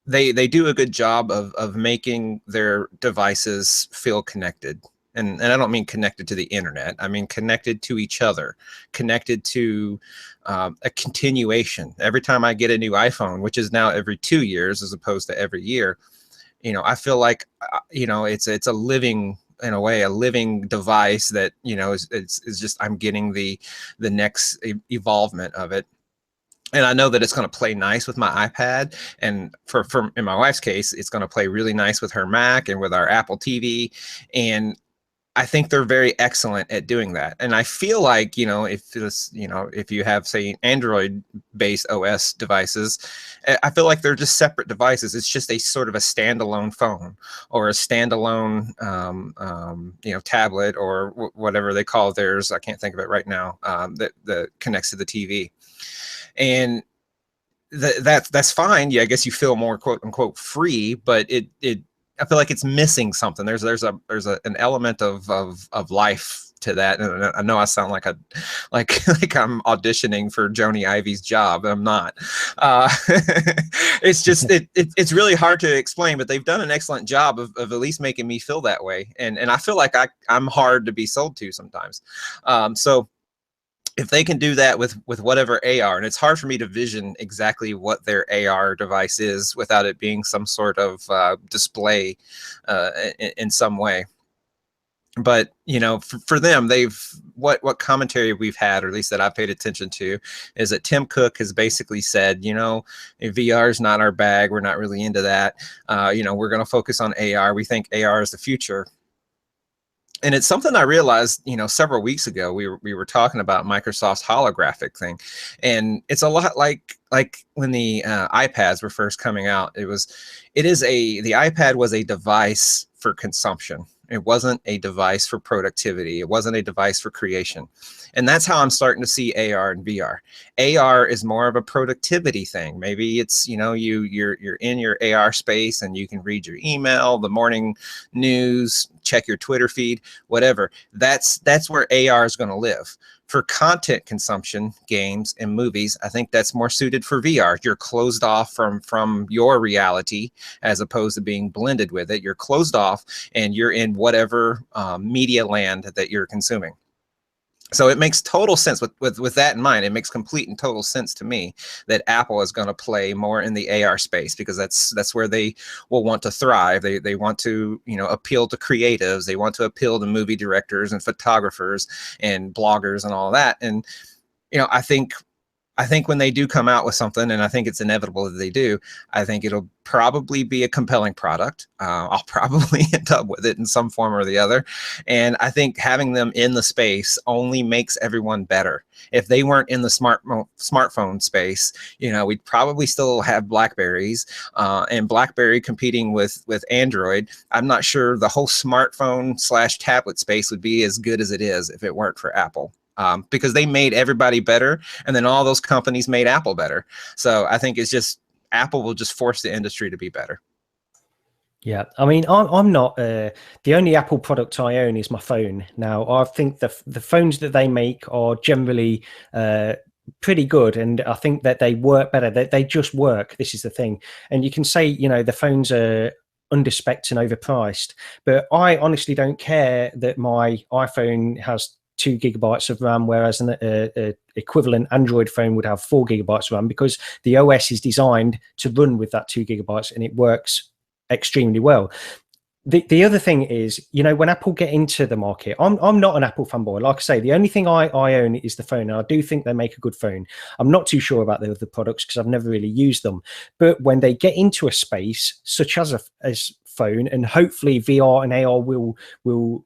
They do a good job of making their devices feel connected. And I don't mean connected to the internet. I mean connected to each other, connected to a continuation. Every time I get a new iPhone, which is now every 2 years as opposed to every year, you know, I feel like, you know, it's a living, in a way, a living device that, you know, is just, I'm getting the next evolvement of it. And I know that it's going to play nice with my iPad. And for in my wife's case, it's going to play really nice with her Mac and with our Apple TV. And I think they're very excellent at doing that. And I feel like, you know, if you have, say, Android-based OS devices, I feel like they're just separate devices. It's just a sort of a standalone phone or a standalone, you know, tablet or whatever they call theirs. I can't think of it right now. That connects to the TV, and that's fine. Yeah, I guess you feel more quote unquote free, but I feel like it's missing something. There's an element of life to that. And I know I sound like like I'm auditioning for Joni Ivy's job. I'm not. It's just it's really hard to explain, but they've done an excellent job of at least making me feel that way. And I feel like I'm hard to be sold to sometimes. So if they can do that with whatever AR, and it's hard for me to vision exactly what their AR device is without it being some sort of display in some way. But, you know, for them, what commentary we've had, or at least that I've paid attention to, is that Tim Cook has basically said, you know, VR is not our bag. We're not really into that. You know, we're going to focus on AR. We think AR is the future. And it's something I realized, you know, several weeks ago. We were talking about Microsoft's holographic thing, and it's a lot like when the iPads were first coming out. The iPad was a device for consumption. It wasn't a device for productivity. It wasn't a device for creation. And that's how I'm starting to see AR and VR. AR is more of a productivity thing. Maybe it's, you know, you're in your AR space and you can read your email, the morning news, check your Twitter feed, whatever. That's where AR is going to live. For content consumption, games and movies, I think that's more suited for VR. You're closed off from your reality as opposed to being blended with it. You're closed off and you're in whatever media land that you're consuming. So it makes total sense with that in mind. It makes complete and total sense to me that Apple is going to play more in the AR space, because that's where they will want to thrive. They want to, you know, appeal to creatives. They want to appeal to movie directors and photographers and bloggers and all that. And, you know, I think when they do come out with something, and I think it's inevitable that they do, I think it'll probably be a compelling product. I'll probably end up with it in some form or the other. And I think having them in the space only makes everyone better. If they weren't in the smartphone space, you know, we'd probably still have Blackberries, and Blackberry competing with Android. I'm not sure the whole smartphone / tablet space would be as good as it is if it weren't for Apple. Because they made everybody better, and then all those companies made Apple better. So I think it's just Apple will just force the industry to be better. Yeah, I mean, I'm not the only Apple product I own is my phone. Now, I think the phones that they make are generally pretty good, and I think that they work better. They just work. This is the thing, and you can say, you know, the phones are underspecced and overpriced, but I honestly don't care that my iPhone has 2 gigabytes of RAM, whereas an equivalent Android phone would have 4 gigabytes of RAM, because the OS is designed to run with that 2 gigabytes, and it works extremely well. The other thing is, you know, when Apple get into the market, I'm not an Apple fanboy. Like I say, the only thing I own is the phone, and I do think they make a good phone. I'm not too sure about the other products because I've never really used them. But when they get into a space such as phone, and hopefully VR and AR will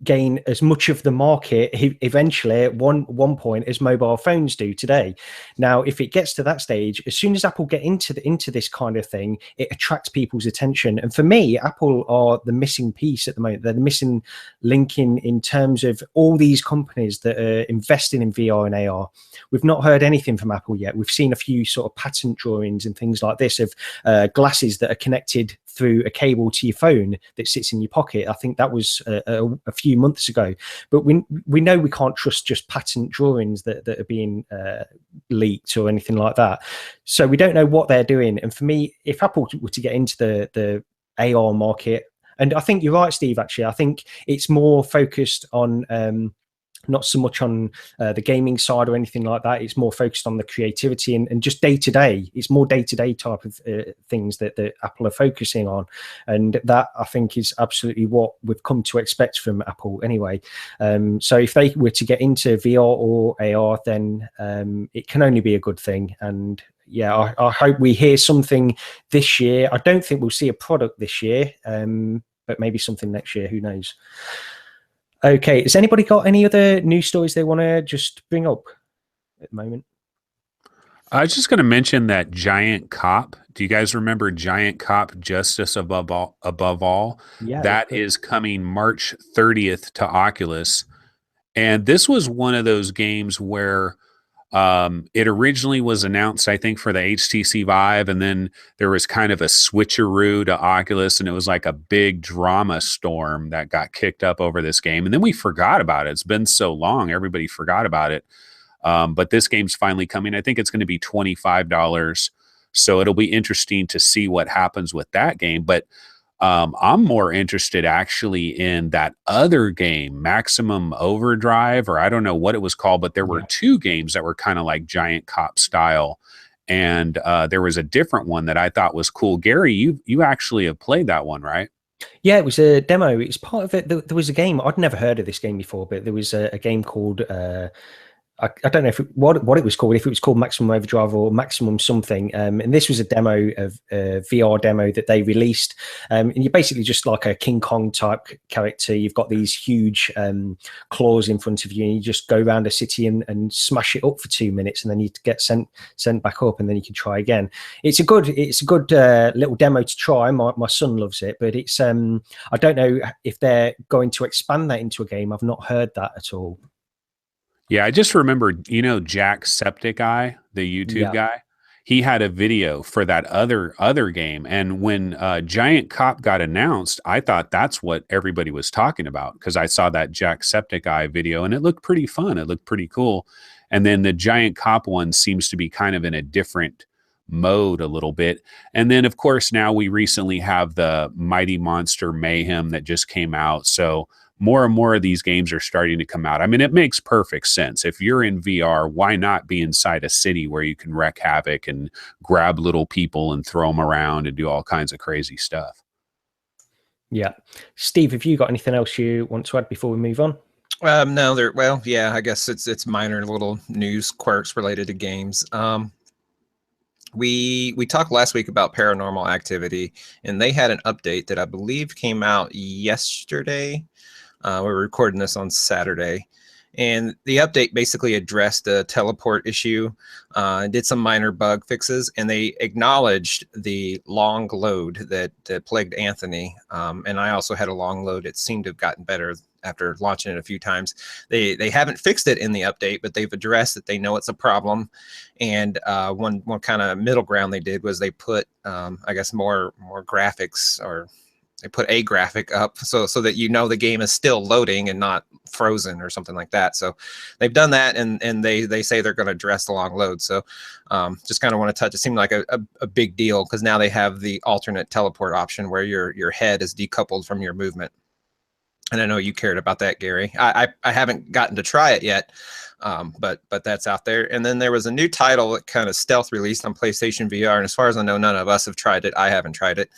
gain as much of the market eventually at one point as mobile phones do today. Now, if it gets to that stage, as soon as Apple get into this kind of thing, it attracts people's attention. And for me, Apple are the missing piece at the moment. They're the missing link in terms of all these companies that are investing in VR and AR. We've not heard anything from Apple yet. We've seen a few sort of patent drawings and things like this of glasses that are connected through a cable to your phone that sits in your pocket. I think that was a few months ago. But we know we can't trust just patent drawings that are being leaked or anything like that. So we don't know what they're doing. And for me, if Apple were to get into the AR market, and I think you're right, Steve, actually, I think it's more focused on not so much on the gaming side or anything like that. It's more focused on the creativity and just day-to-day. It's more day-to-day type of things that Apple are focusing on. And that, I think, is absolutely what we've come to expect from Apple anyway. So if they were to get into VR or AR, then it can only be a good thing. And yeah, I hope we hear something this year. I don't think we'll see a product this year, but maybe something next year. Who knows? Okay, has anybody got any other news stories they want to just bring up at the moment? I was just going to mention that Giant Cop. Do you guys remember Giant Cop Justice Above All? Yeah. That is coming March 30th to Oculus. And this was one of those games where it originally was announced, I think, for the HTC Vive, and then there was kind of a switcheroo to Oculus, and it was like a big drama storm that got kicked up over this game. And then we forgot about it. It's been so long, everybody forgot about it. But this game's finally coming. I think it's going to be $25. So it'll be interesting to see what happens with that game. But I'm more interested actually in that other game, Maximum Overdrive, or I don't know what it was called, but there were 2 games that were kind of like Giant Cop style. And there was a different one that I thought was cool. Gary, you actually have played that one, right? Yeah, it was a demo. It's part of it. There was a game. I'd never heard of this game before, but there was a game called I don't know if what it was called, if it was called Maximum Overdrive or Maximum something. And this was a demo of a VR demo that they released. And you're basically just like a King Kong type character. You've got these huge claws in front of you, and you just go around a city and smash it up for 2 minutes, and then you get sent back up, and then you can try again. It's a good little demo to try. My son loves it, but it's I don't know if they're going to expand that into a game. I've not heard that at all. Yeah, I just remember, Jack Septic Eye, the YouTube guy. he had a video for that other game. And when Giant Cop got announced, I thought that's what everybody was talking about, because I saw that Jacksepticeye video and it looked pretty fun. It looked pretty cool. And then the Giant Cop one seems to be kind of in a different mode a little bit. And then, of course, now we recently have the Mighty Monster Mayhem that just came out. So more and more of these games are starting to come out. I mean, it makes perfect sense. If you're in VR, why not be inside a city where you can wreak havoc and grab little people and throw them around and do all kinds of crazy stuff? Yeah. Steve, have you got anything else you want to add before we move on? No, yeah, I guess it's minor little news quirks related to games. We talked last week about Paranormal Activity, and they had an update that I believe came out yesterday. We're recording this on Saturday, and the update basically addressed the teleport issue, did some minor bug fixes, and they acknowledged the long load that plagued Anthony. And I also had a long load. It seemed to have gotten better after launching it a few times. They haven't fixed it in the update, but they've addressed that they know it's a problem. And one kind of middle ground they did was they put, I guess, more graphics, or they put a graphic up so that the game is still loading and not frozen or something like that. So they've done that, and they say they're going to address the long load. So just kind of want to touch. It seemed like a big deal, because now they have the alternate teleport option where your head is decoupled from your movement. And I know you cared about that, Gary. I haven't gotten to try it yet, but that's out there. And then there was a new title that kind of stealth released on PlayStation VR. And as far as I know, none of us have tried it. I haven't tried it,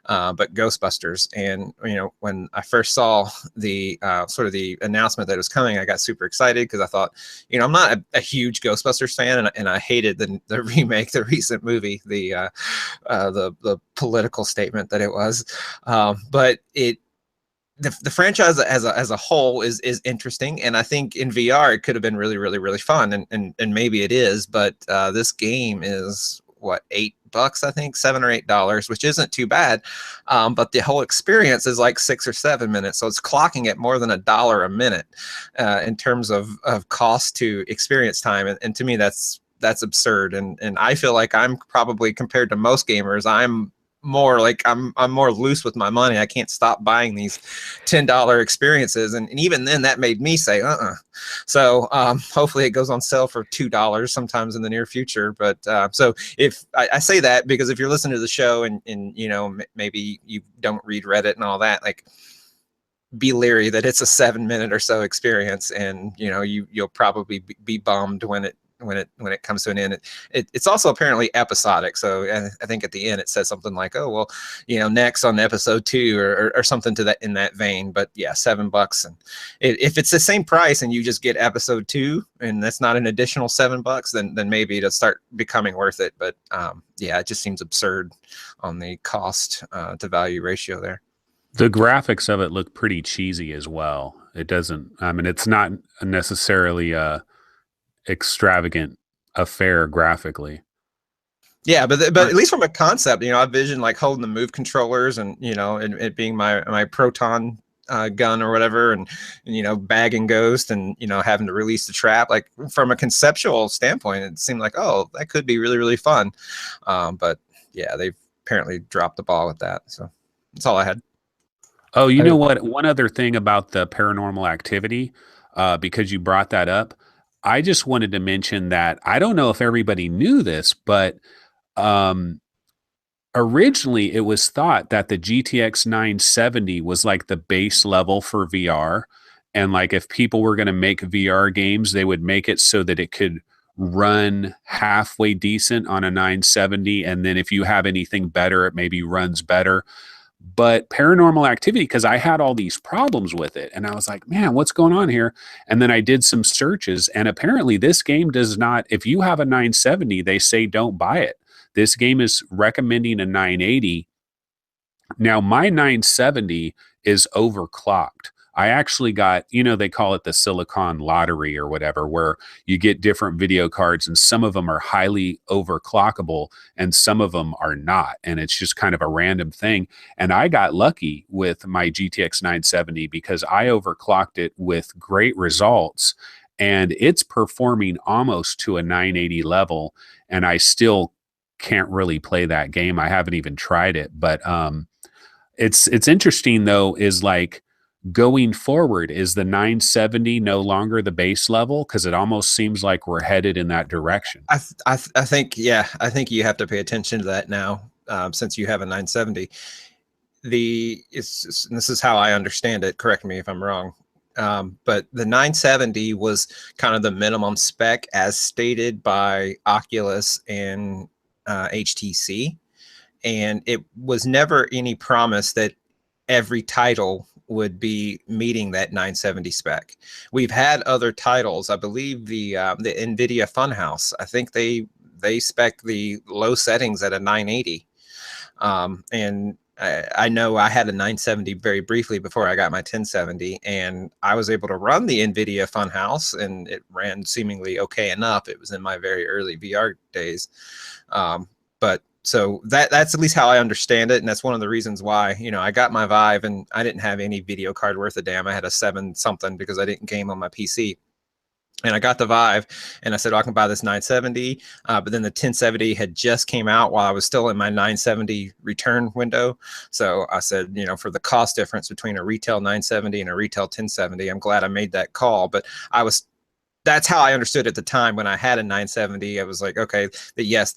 but Ghostbusters. And, when I first saw the sort of the announcement that it was coming, I got super excited, because I thought, I'm not a huge Ghostbusters fan, and I hated the remake, the recent movie, the political statement that it was. But the franchise as a whole is interesting, and I think in VR it could have been really, really, really fun, and maybe it is, but this game is what, $8, I think, $7 or $8, which isn't too bad, but the whole experience is like 6 or 7 minutes, so it's clocking at more than $1 a minute in terms of cost to experience time, and to me that's absurd, and I feel like I'm probably, compared to most gamers, I'm more like I'm more loose with my money. I can't stop buying these $10 experiences, and even then that made me say so hopefully it goes on sale for $2 sometimes in the near future. But so if I say that because if you're listening to the show and maybe you don't read Reddit and all that, like, be leery that it's a 7-minute or so experience, and you'll probably be bummed when it comes to an end. It's also apparently episodic, so I think at the end it says something like, oh well, next on episode 2 or something to that, in that vein. But yeah, $7, and if it's the same price and you just get episode 2 and that's not an additional $7, then maybe it'll start becoming worth it. But yeah, it just seems absurd on the cost to value ratio there. The graphics of it look pretty cheesy as well. It doesn't, I mean, it's not necessarily extravagant affair graphically. Yeah, but at least from a concept, I envision like holding the Move controllers, and and it being my proton gun or whatever, and bagging Ghost, and having to release the trap. Like, from a conceptual standpoint, it seemed like, oh, that could be really, really fun. But yeah, they've apparently dropped the ball with that. So that's all I had. Oh, you know what? One other thing about the Paranormal Activity, because you brought that up, I just wanted to mention that I don't know if everybody knew this, but originally it was thought that the GTX 970 was like the base level for VR. And like, if people were going to make VR games, they would make it so that it could run halfway decent on a 970. And then if you have anything better, it maybe runs better. But Paranormal Activity, because I had all these problems with it, and I was like, man, what's going on here? And then I did some searches, and apparently this game does not, if you have a 970, they say don't buy it. This game is recommending a 980. Now, my 970 is overclocked. I actually got, they call it the Silicon Lottery or whatever, where you get different video cards, and some of them are highly overclockable and some of them are not. And it's just kind of a random thing. And I got lucky with my GTX 970 because I overclocked it with great results, and it's performing almost to a 980 level. And I still can't really play that game. I haven't even tried it, but it's interesting though, is like going forward, is the 970 no longer the base level? Because it almost seems like we're headed in that direction. I think, yeah, I think you have to pay attention to that now, since you have a 970. This is how I understand it. Correct me if I'm wrong. But the 970 was kind of the minimum spec as stated by Oculus and HTC. And it was never any promise that every title would be meeting that 970 spec. We've had other titles. I believe the NVIDIA Funhouse, I think they spec the low settings at a 980. And I know I had a 970 very briefly before I got my 1070, and I was able to run the NVIDIA Funhouse, and it ran seemingly okay enough. It was in my very early VR days. But so that's at least how I understand it. And that's one of the reasons why, you know, I got my Vive and I didn't have any video card worth a damn. I had a 7 something because I didn't game on my PC. And I got the Vive and I said, oh, I can buy this 970. But then the 1070 had just came out while I was still in my 970 return window. So I said, you know, for the cost difference between a retail 970 and a retail 1070, I'm glad I made that call. But that's how I understood at the time when I had a 970. I was like, okay, that yes,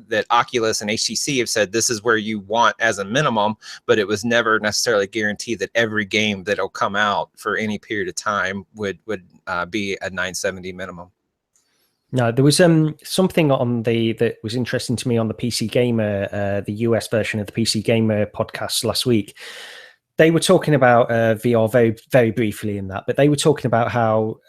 that Oculus and HTC have said this is where you want as a minimum, but it was never necessarily guaranteed that every game that'll come out for any period of time would be a 970 minimum. No, there was something on that was interesting to me on the PC Gamer, the US version of the PC Gamer podcast last week. They were talking about VR very, very briefly in that, but they were talking about how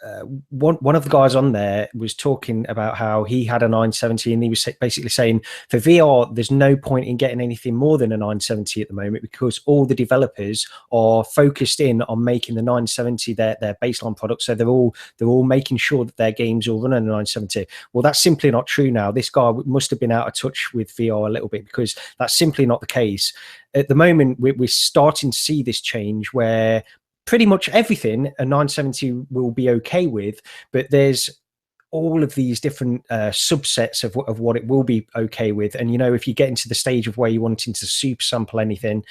one of the guys on there was talking about how he had a 970, and he was basically saying for VR, there's no point in getting anything more than a 970 at the moment because all the developers are focused in on making the 970 their baseline product. So they're all making sure that their games all run on a 970. Well, that's simply not true now. This guy must have been out of touch with VR a little bit because that's simply not the case. At the moment, we're starting to see this change where pretty much everything a 970 will be okay with, but there's all of these different subsets of what it will be okay with. And, you know, if you get into the stage of where you're wanting to super sample anything,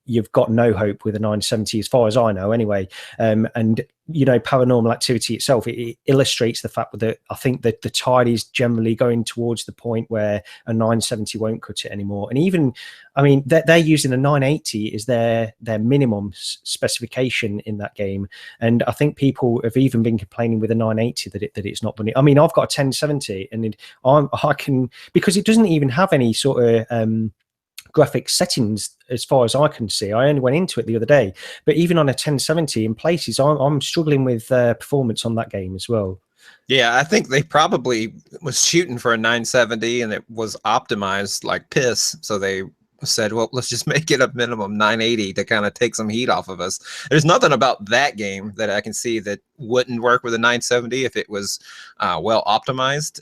you've got no hope with a 970 as far as I know anyway. And, you know, Paranormal Activity itself, it illustrates the fact that I think that the tide is generally going towards the point where a 970 won't cut it anymore. And even, I mean, they're using a 980 as their minimum specification in that game. And I think people have even been complaining with a 980 that it's not running. I mean, I've got a 1070 and I can, because it doesn't even have any sort of graphic settings as far as I can see. I only went into it the other day, but even on a 1070 in places, I'm struggling with performance on that game as well. Yeah, I think they probably was shooting for a 970 and it was optimized like piss. So they said, well, let's just make it a minimum 980 to kind of take some heat off of us. There's nothing about that game that I can see that wouldn't work with a 970 if it was well optimized.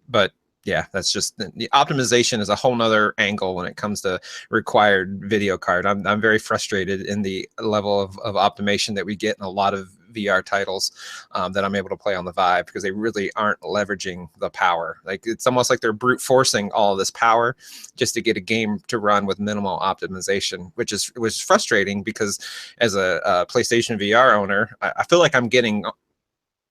But yeah, that's just the optimization is a whole nother angle when it comes to required video card. I'm very frustrated in the level of optimization that we get in a lot of VR titles that I'm able to play on the Vive because they really aren't leveraging the power. Like it's almost like they're brute forcing all this power just to get a game to run with minimal optimization, which was frustrating because as a PlayStation VR owner, I feel like I'm getting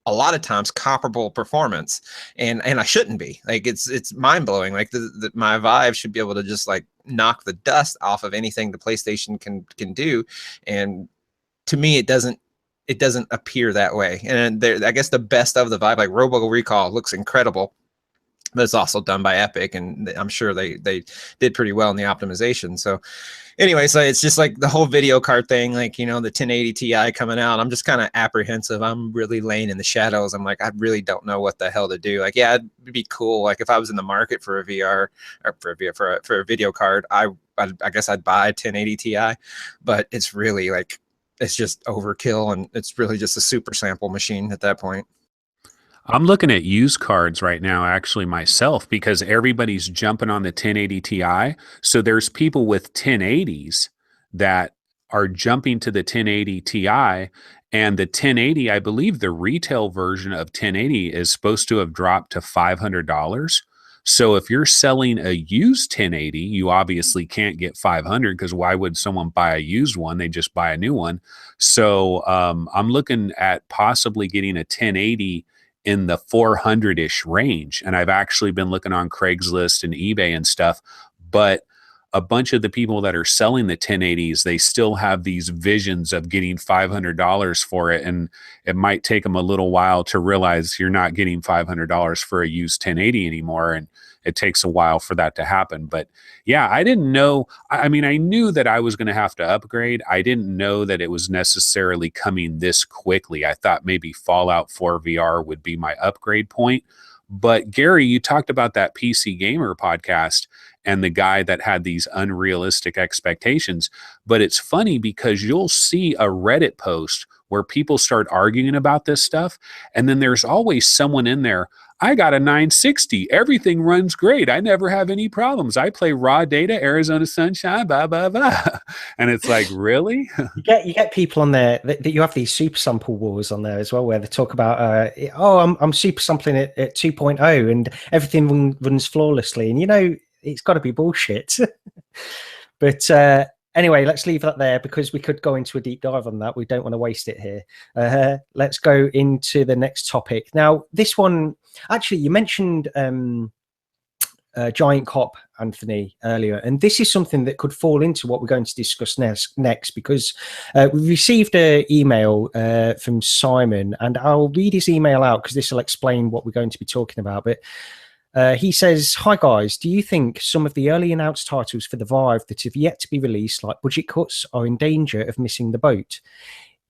a lot of times comparable performance and I shouldn't be. Like it's mind-blowing. Like my Vive should be able to just like knock the dust off of anything the PlayStation can do, and to me it doesn't appear that way. And I guess the best of the Vive, like Robo Recall, looks incredible, but it's also done by Epic, and I'm sure they did pretty well in the optimization. So anyway, so it's just like the whole video card thing, like, you know, the 1080 Ti coming out, I'm just kind of apprehensive. I'm really laying in the shadows. I'm like, I really don't know what the hell to do. Like, yeah, it'd be cool. Like if I was in the market for a VR or for a video card, I guess I'd buy a 1080 Ti, but it's really like, it's just overkill, and it's really just a super sample machine at that point. I'm looking at used cards right now, actually, myself, because everybody's jumping on the 1080 Ti. So there's people with 1080s that are jumping to the 1080 Ti, and the 1080, I believe the retail version of 1080 is supposed to have dropped to $500. So if you're selling a used 1080, you obviously can't get 500, because why would someone buy a used one? They just buy a new one. So I'm looking at possibly getting a 1080 in the 400-ish range. And I've actually been looking on Craigslist and eBay and stuff, but a bunch of the people that are selling the 1080s, they still have these visions of getting $500 for it. And it might take them a little while to realize you're not getting $500 for a used 1080 anymore. And it takes a while for that to happen. But yeah, I didn't know. I mean, I knew that I was going to have to upgrade. I didn't know that it was necessarily coming this quickly. I thought maybe Fallout 4 VR would be my upgrade point. But Gary, you talked about that PC Gamer podcast and the guy that had these unrealistic expectations. But it's funny because you'll see a Reddit post where people start arguing about this stuff. And then there's always someone in there. I got a 960. Everything runs great. I never have any problems. I play raw data, Arizona sunshine, blah, blah, blah. And it's like, really? You get people on there that you have these super sample wars on there as well, where they talk about, I'm super sampling it at 2.0 and everything runs flawlessly. And, you know, it's got to be bullshit. But anyway, let's leave that there because we could go into a deep dive on that. We don't want to waste it here. Let's go into the next topic. Now, this one, actually, you mentioned Giant Cop, Anthony, earlier, and this is something that could fall into what we're going to discuss next because we received an email from Simon, and I'll read his email out because this will explain what we're going to be talking about. But he says, "Hi guys, do you think some of the early announced titles for the Vive that have yet to be released, like budget cuts, are in danger of missing the boat?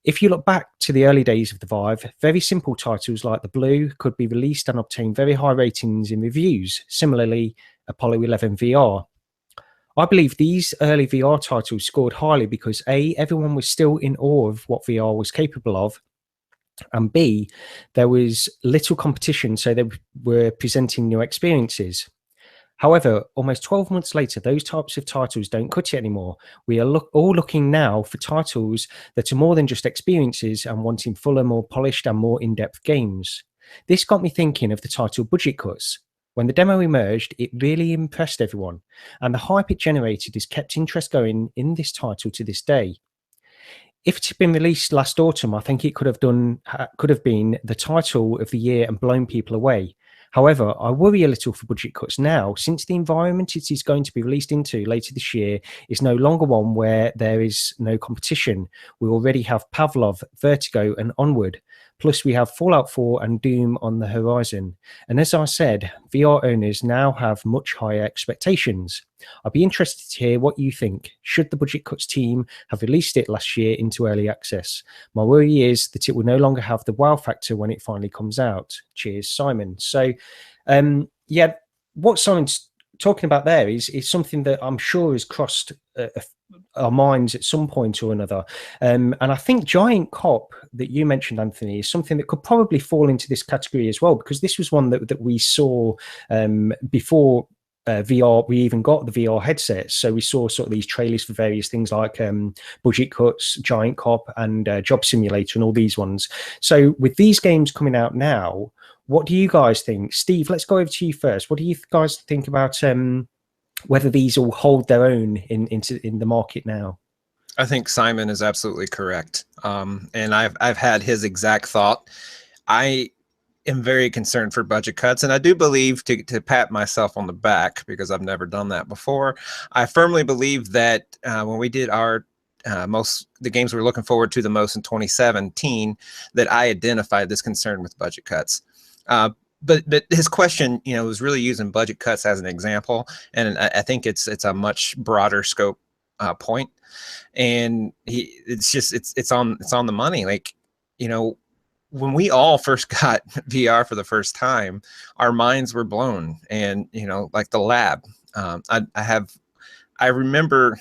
If you look back to the early days of the Vive, very simple titles like the Blue could be released and obtain very high ratings in reviews. Similarly, Apollo 11 VR. I believe these early VR titles scored highly because A, everyone was still in awe of what VR was capable of, and B, there was little competition, so they were presenting new experiences. However, almost 12 months later, those types of titles don't cut it anymore. We are all looking now for titles that are more than just experiences and wanting fuller, more polished and more in-depth games. This got me thinking of the title Budget Cuts. When the demo emerged, it really impressed everyone, and the hype it generated has kept interest going in this title to this day. If it had been released last autumn, I think it could have been the title of the year and blown people away. However, I worry a little for Budget Cuts now, since the environment it is going to be released into later this year is no longer one where there is no competition. We already have Pavlov, Vertigo, and Onward. Plus, we have Fallout 4 and Doom on the horizon. And as I said, VR owners now have much higher expectations. I'd be interested to hear what you think. Should the Budget Cuts team have released it last year into early access? My worry is that it will no longer have the wow factor when it finally comes out. Cheers, Simon." So, yeah, what Simon's talking about there is something that I'm sure has crossed our minds at some point or another. And I think Giant Cop that you mentioned, Anthony, is something that could probably fall into this category as well, because this was one that we saw before VR, we even got the VR headsets. So we saw sort of these trailers for various things like Budget Cuts, Giant Cop, and Job Simulator, and all these ones. So with these games coming out now, what do you guys think? Steve, let's go over to you first. What do you guys think about whether these will hold their own in the market now? I think Simon is absolutely correct. And I've had his exact thought. I am very concerned for budget cuts, and I do believe, to pat myself on the back because I've never done that before, I firmly believe that when we did our the games we were looking forward to the most in 2017, that I identified this concern with budget cuts. But his question, was really using budget cuts as an example, and I think it's a much broader scope point, and it's on the money. Like, when we all first got VR for the first time, our minds were blown, and like the lab. I remember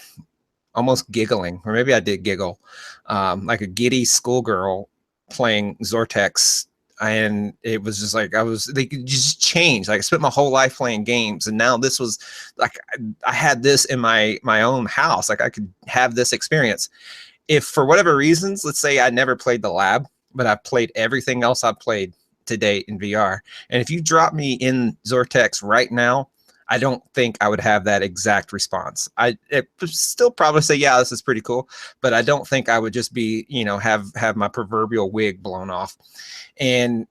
almost giggling, or maybe I did giggle, like a giddy schoolgirl playing Zortex. And it was just like, they could just change. Like, I spent my whole life playing games, and now this was like, I had this in my own house. Like, I could have this experience. If for whatever reasons, let's say I never played the lab, but I've played everything else I've played to date in VR. And if you drop me in Zortex right now, I don't think I would have that exact response. It still probably say, yeah, this is pretty cool, but I don't think I would just be, have my proverbial wig blown off. And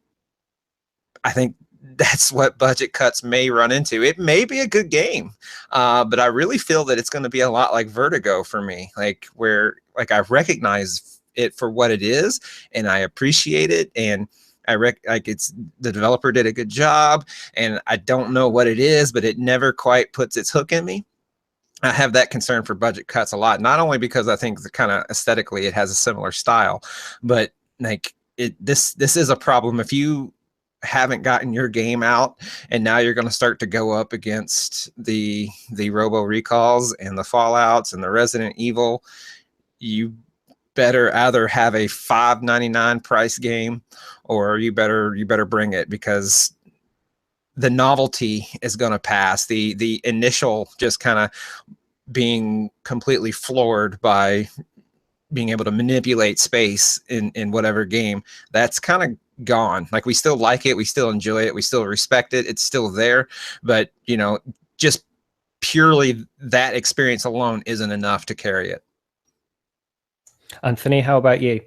I think that's what budget cuts may run into. It may be a good game, but I really feel that it's going to be a lot like Vertigo for me, where I recognize it for what it is, and I appreciate it, and it's the developer did a good job, and I don't know what it is, but it never quite puts its hook in me. I have that concern for budget cuts a lot, not only because I think the kind of aesthetically it has a similar style, but this is a problem. If you haven't gotten your game out and now you're going to start to go up against the Robo Recalls and the Fallouts and the Resident Evil, you better either have a $5.99 price game, or you better bring it, because the novelty is going to pass. The initial just kind of being completely floored by being able to manipulate space in whatever game, that's kind of gone. We still like it, we still enjoy it, we still respect it, it's still there, but just purely that experience alone isn't enough to carry it. Anthony, how about you?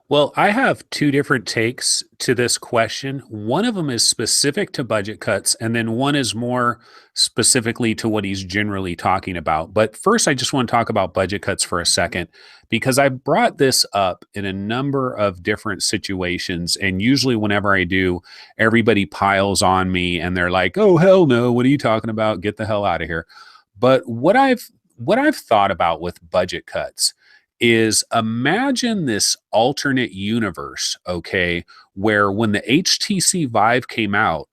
Well, I have two different takes to this question. One of them is specific to budget cuts, and then one is more specifically to what he's generally talking about. But first, I just want to talk about budget cuts for a second, because I brought this up in a number of different situations. And usually whenever I do, everybody piles on me and they're like, oh, hell no, what are you talking about? Get the hell out of here. But what I've thought about with budget cuts is, imagine this alternate universe, okay, where when the HTC Vive came out,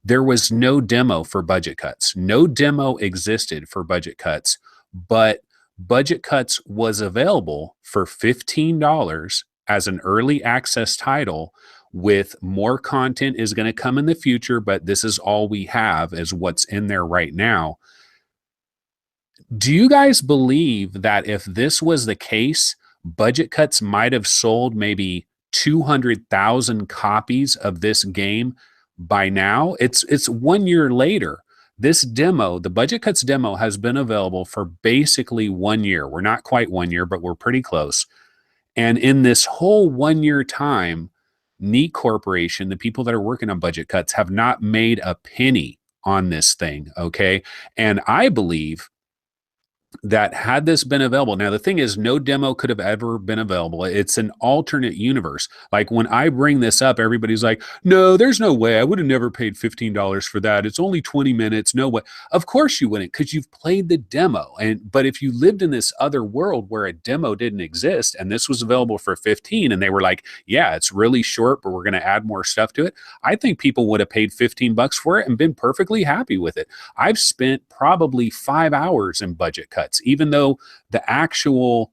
there was no demo for budget cuts. No demo existed for budget cuts, but budget cuts was available for $15 as an early access title, with more content is going to come in the future, but this is all we have is what's in there right now. Do you guys believe that if this was the case, budget cuts might have sold maybe 200,000 copies of this game by now? It's 1 year later. This demo, the budget cuts demo, has been available for basically 1 year. We're not quite 1 year, but we're pretty close. And in this whole 1 year time, Neat Corporation, the people that are working on budget cuts, have not made a penny on this thing, okay? And I believe that had this been available, now the thing is, no demo could have ever been available. It's an alternate universe. When I bring this up, everybody's like, no, there's no way. I would have never paid $15 for that. It's only 20 minutes. No way. Of course you wouldn't, because you've played the demo. But if you lived in this other world where a demo didn't exist and this was available for 15, and they were like, yeah, it's really short, but we're going to add more stuff to it, I think people would have paid $15 for it and been perfectly happy with it. I've spent probably 5 hours in budget cuts, even though the actual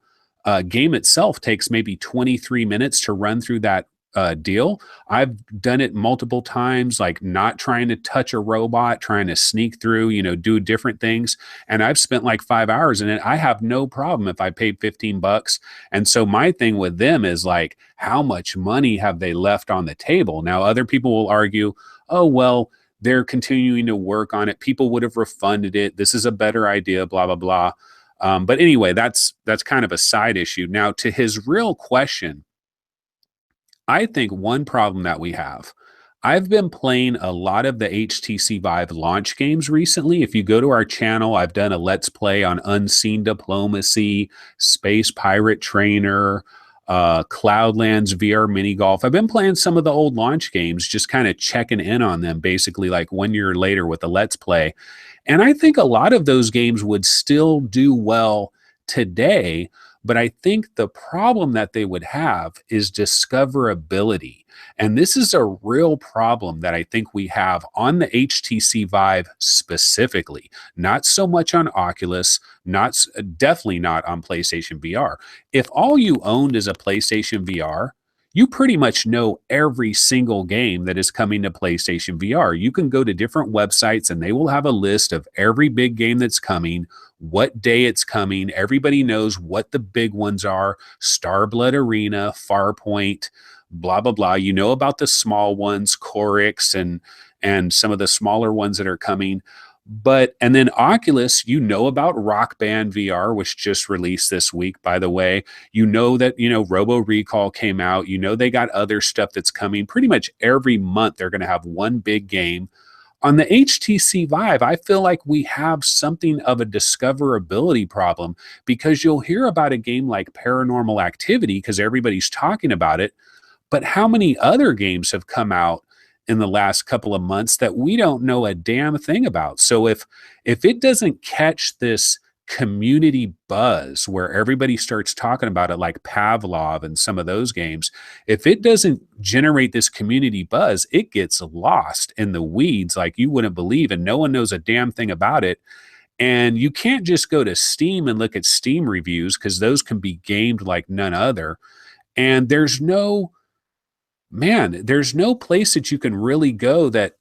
game itself takes maybe 23 minutes to run through that deal. I've done it multiple times, not trying to touch a robot, trying to sneak through, do different things. And I've spent 5 hours in it. I have no problem if I paid $15. And so my thing with them is how much money have they left on the table? Now, other people will argue, oh, well, they're continuing to work on it. People would have refunded it. This is a better idea, blah, blah, blah. But anyway, that's kind of a side issue. Now, to his real question, I think one problem that we have, I've been playing a lot of the HTC Vive launch games recently. If you go to our channel, I've done a Let's Play on Unseen Diplomacy, Space Pirate Trainer, Cloudlands VR Mini Golf. I've been playing some of the old launch games, just kind of checking in on them, basically 1 year later with the Let's Play. And I think a lot of those games would still do well today, but I think the problem that they would have is discoverability. And this is a real problem that I think we have on the HTC Vive specifically, not so much on Oculus, definitely not on PlayStation VR. If all you owned is a PlayStation VR, you pretty much know every single game that is coming to PlayStation VR. You can go to different websites and they will have a list of every big game that's coming, what day it's coming. Everybody knows what the big ones are: Starblood Arena, Farpoint, blah, blah, blah. You know about the small ones, Corix and some of the smaller ones that are coming. And then Oculus, you know about Rock Band VR, which just released this week, by the way. You know that, Robo Recall came out. You know they got other stuff that's coming. Pretty much every month, they're going to have one big game. On the HTC Vive, I feel like we have something of a discoverability problem, because you'll hear about a game like Paranormal Activity because everybody's talking about it. But how many other games have come out in the last couple of months that we don't know a damn thing about? So if it doesn't catch this community buzz where everybody starts talking about it, like Pavlov and some of those games, if it doesn't generate this community buzz, it gets lost in the weeds like you wouldn't believe, and no one knows a damn thing about it. And you can't just go to Steam and look at Steam reviews, because those can be gamed like none other. And there's no place that you can really go. That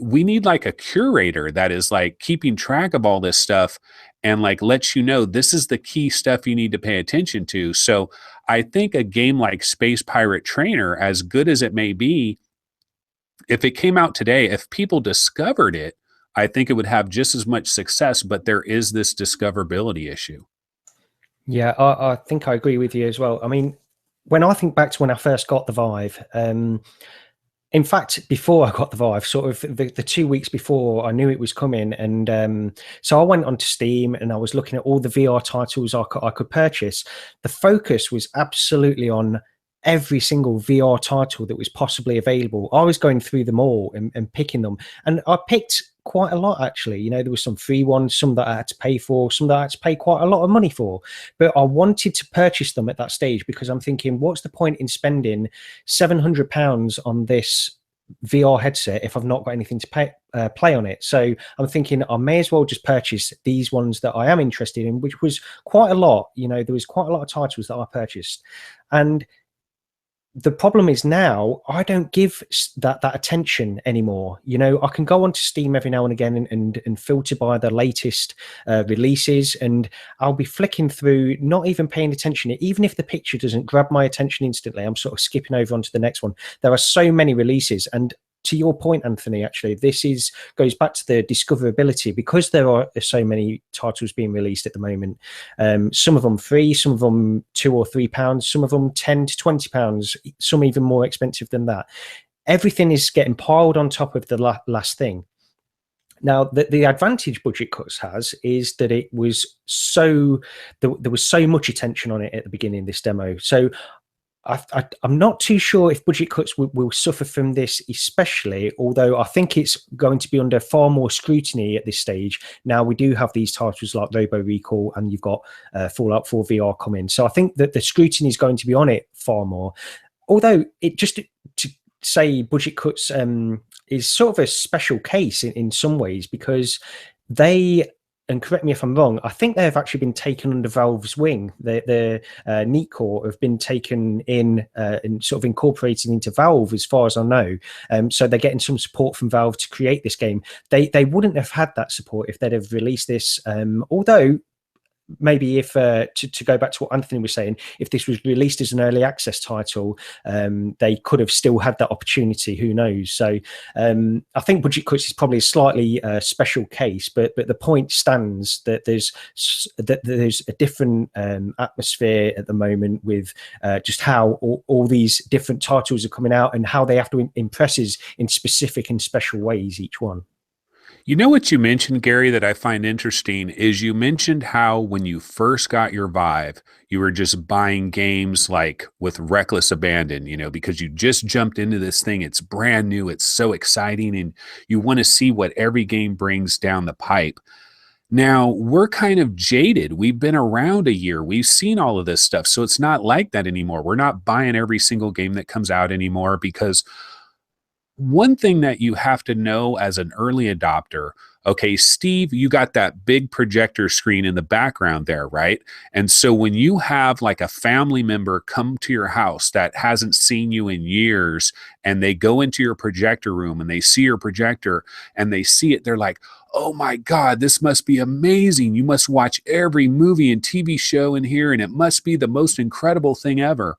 we need like a curator that is like keeping track of all this stuff and like lets you know this is the key stuff you need to pay attention to. So I think a game like Space Pirate Trainer, as good as it may be, if it came out today, if people discovered it, I think it would have just as much success. But there is this discoverability issue. Yeah, I think I agree with you as well. I mean, when I think back to when I first got the Vive, in fact, before I got the Vive, sort of the 2 weeks before I knew it was coming, and so I went onto Steam and I was looking at all the VR titles I could purchase. The focus was absolutely on every single VR title that was possibly available. I was going through them all and picking them, and I picked quite a lot, actually. There were some free ones, some that I had to pay for, some that I had to pay quite a lot of money for, but I wanted to purchase them at that stage because I'm thinking, what's the point in spending £700 on this VR headset if I've not got anything to play on it? So I'm thinking I may as well just purchase these ones that I am interested in, which was quite a lot. There was quite a lot of titles that I purchased, and the problem is now I don't give that attention anymore. I can go onto Steam every now and again and filter by the latest releases, and I'll be flicking through, not even paying attention. Even if the picture doesn't grab my attention instantly, I'm sort of skipping over onto the next one. There are so many releases, and to your point, Anthony, actually, this goes back to the discoverability, because there are so many titles being released at the moment. Some of them free, some of them £2 or £3, some of them £10 to £20, some even more expensive than that. Everything is getting piled on top of the last thing. Now, the advantage Budget Cuts has is that there was so much attention on it at the beginning of this demo. So I'm not too sure if Budget Cuts will suffer from this, especially, although I think it's going to be under far more scrutiny at this stage. Now we do have these titles like Robo Recall, and you've got Fallout 4 VR coming. So I think that the scrutiny is going to be on it far more. Although it just to say Budget Cuts is sort of a special case in some ways, because they, and correct me if I'm wrong, I think they have actually been taken under Valve's wing. The Neat Core have been taken in and sort of incorporated into Valve, as far as I know. So they're getting some support from Valve to create this game. They wouldn't have had that support if they'd have released this. Although maybe if to go back to what Anthony was saying, if this was released as an early access title, they could have still had that opportunity. Who knows? So I think Budget Cuts is probably a slightly special case, but the point stands that there's a different atmosphere at the moment with just how all these different titles are coming out and how they have to impress us in specific and special ways, each one. You know what you mentioned, Gary, that I find interesting is you mentioned how when you first got your Vive, you were just buying games like with reckless abandon, because you just jumped into this thing. It's brand new. It's so exciting. And you want to see what every game brings down the pipe. Now, we're kind of jaded. We've been around a year. We've seen all of this stuff. So it's not like that anymore. We're not buying every single game that comes out anymore, because one thing that you have to know as an early adopter, okay, Steve, you got that big projector screen in the background there, right? And so when you have like a family member come to your house that hasn't seen you in years, and they go into your projector room and they see your projector and they see it, they're like, oh my God, this must be amazing. You must watch every movie and TV show in here, and it must be the most incredible thing ever.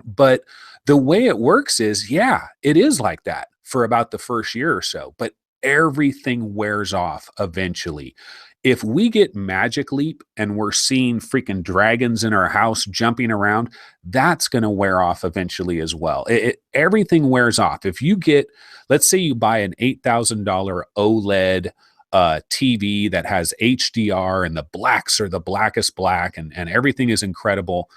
But the way it works is, yeah, it is like that for about the first year or so, but everything wears off eventually. If we get Magic Leap and we're seeing freaking dragons in our house jumping around, that's going to wear off eventually as well. Everything wears off. If you get, let's say you buy an $8,000 OLED TV that has HDR and the blacks are the blackest black and everything is incredible,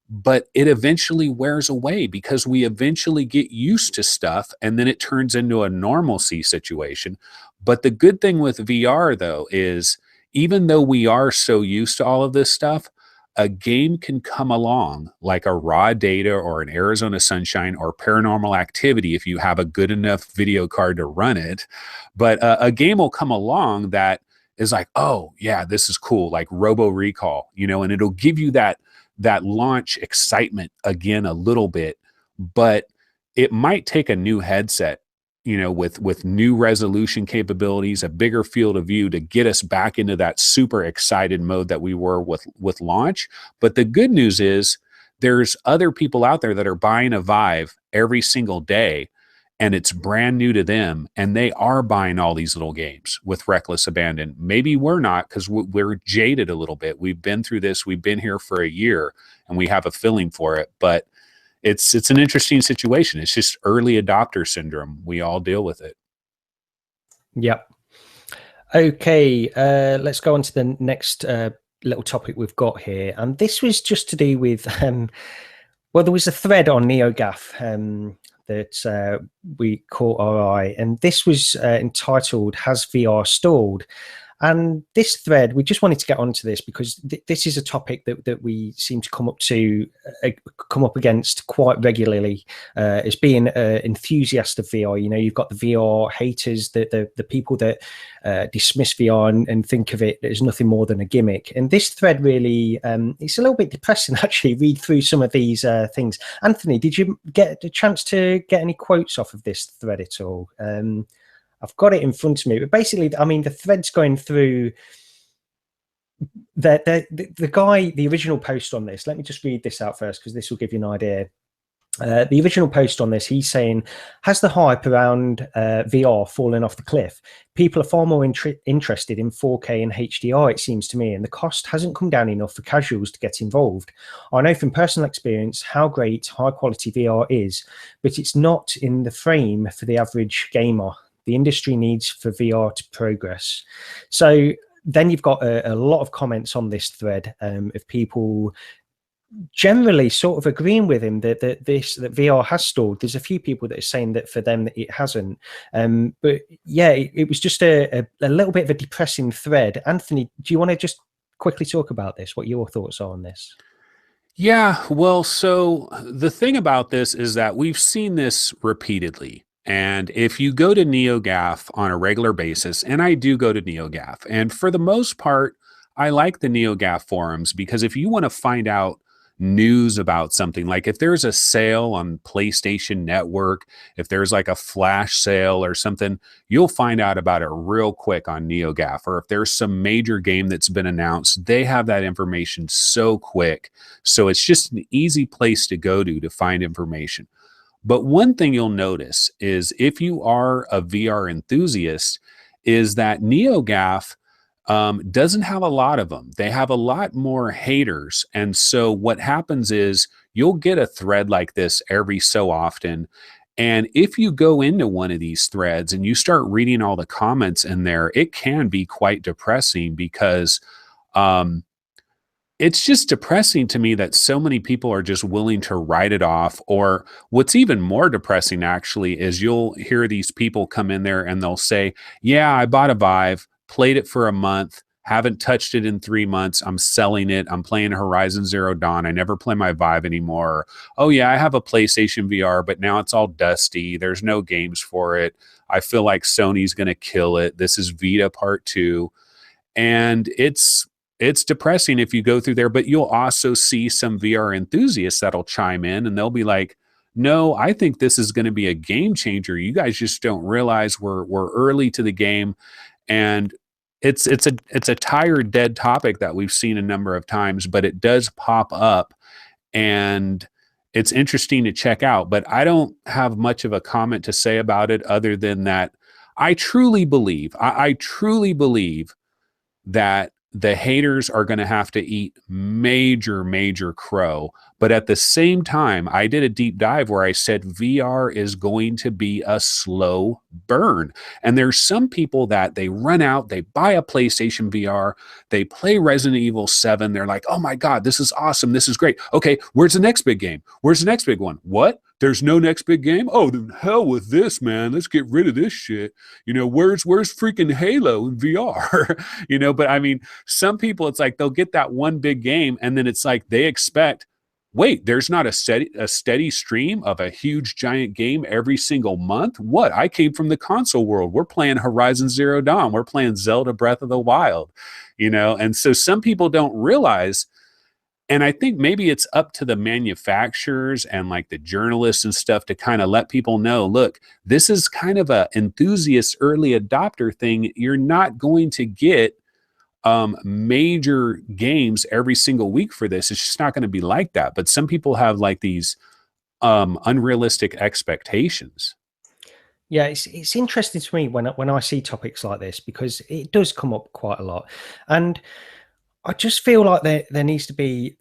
but it eventually wears away because we eventually get used to stuff and then it turns into a normalcy situation. But the good thing with VR though is even though we are so used to all of this stuff, a game can come along like a Raw Data or an Arizona Sunshine or Paranormal Activity if you have a good enough video card to run it. But a game will come along that is like, oh yeah, this is cool, like Robo Recall, and it'll give you that launch excitement again a little bit, but it might take a new headset, with new resolution capabilities, a bigger field of view to get us back into that super excited mode that we were with launch. But the good news is there's other people out there that are buying a Vive every single day and it's brand new to them and they are buying all these little games with reckless abandon. Maybe we're not because we're jaded a little bit. We've been through this. We've been here for a year and we have a feeling for it, but it's an interesting situation. It's just early adopter syndrome. We all deal with it. Yep. Okay, let's go on to the next little topic we've got here. And this was just to do with, there was a thread on NeoGAF that we caught our eye. And this was entitled, Has VR Stalled? And this thread, we just wanted to get onto this because this is a topic that we seem to come up against quite regularly as being an enthusiast of VR. You've got the VR haters, the people that dismiss VR and think of it as nothing more than a gimmick. And this thread really, it's a little bit depressing actually, read through some of these things. Anthony, did you get a chance to get any quotes off of this thread at all? I've got it in front of me, but basically, the thread's going through the guy, the original post on this. Let me just read this out first because this will give you an idea. The original post on this, he's saying, has the hype around VR fallen off the cliff? People are far more interested in 4K and HDR, it seems to me, and the cost hasn't come down enough for casuals to get involved. I know from personal experience how great high quality VR is, but it's not in the frame for the average gamer. The industry needs for VR to progress. So then you've got a lot of comments on this thread of people generally sort of agreeing with him that VR has stalled. There's a few people that are saying that for them that it hasn't. But yeah, it was just a little bit of a depressing thread. Anthony, do you want to just quickly talk about this? What your thoughts are on this? Yeah, well, so the thing about this is that we've seen this repeatedly. And if you go to NeoGAF on a regular basis, and I do go to NeoGAF, and for the most part, I like the NeoGAF forums because if you want to find out news about something, like if there's a sale on PlayStation Network, if there's like a flash sale or something, you'll find out about it real quick on NeoGAF. Or if there's some major game that's been announced, they have that information so quick. So it's just an easy place to go to find information. But one thing you'll notice is if you are a VR enthusiast is that NeoGAF doesn't have a lot of them. They have a lot more haters. And so what happens is you'll get a thread like this every so often. And if you go into one of these threads and you start reading all the comments in there, it can be quite depressing because it's just depressing to me that so many people are just willing to write it off. Or what's even more depressing actually is you'll hear these people come in there and they'll say, yeah, I bought a Vive, played it for a month, haven't touched it in 3 months. I'm selling it. I'm playing Horizon Zero Dawn. I never play my Vive anymore. Oh yeah, I have a PlayStation VR, but now it's all dusty. There's no games for it. I feel like Sony's going to kill it. This is Vita Part 2. And it's depressing if you go through there, but you'll also see some VR enthusiasts that'll chime in and they'll be like, no, I think this is going to be a game changer. You guys just don't realize we're early to the game. And it's a tired, dead topic that we've seen a number of times, but it does pop up. And it's interesting to check out, but I don't have much of a comment to say about it other than that I truly believe, I truly believe that the haters are going to have to eat major crow. But at the same time, I did a deep dive where I said VR is going to be a slow burn. And there's some people that they run out, they buy a PlayStation VR, they play Resident Evil 7. They're like, oh my God, this is awesome. This is great. Okay, where's the next big game? Where's the next big one? What? There's no next big game? Oh, then hell with this, man. Let's get rid of this shit. Where's freaking Halo in VR? But I mean, some people, it's like they'll get that one big game and then it's like they expect, wait, there's not a steady stream of a huge giant game every single month? What? I came from the console world. We're playing Horizon Zero Dawn. We're playing Zelda Breath of the Wild, And so some people don't realize, and I think maybe it's up to the manufacturers and like the journalists and stuff to kind of let people know, look, this is kind of a enthusiast early adopter thing. You're not going to get major games every single week for this. It's just not going to be like that. But some people have like these unrealistic expectations. Yeah, it's interesting to me when I see topics like this, because it does come up quite a lot. And I just feel like there needs to be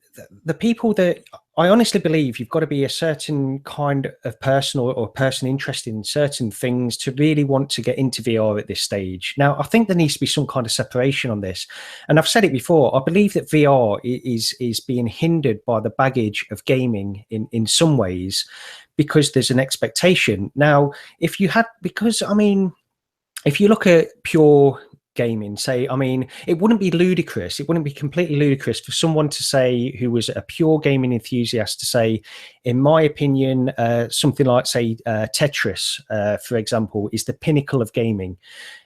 the people that I honestly believe you've got to be a certain kind of person or person interested in certain things to really want to get into VR at this stage. Now, I think there needs to be some kind of separation on this. And I've said it before, I believe that VR is being hindered by the baggage of gaming in some ways, because there's an expectation. Now, if you look at pure gaming, it wouldn't be ludicrous, it wouldn't be completely ludicrous for someone to say, who was a pure gaming enthusiast, to say, in my opinion, something like, say, Tetris, for example, is the pinnacle of gaming.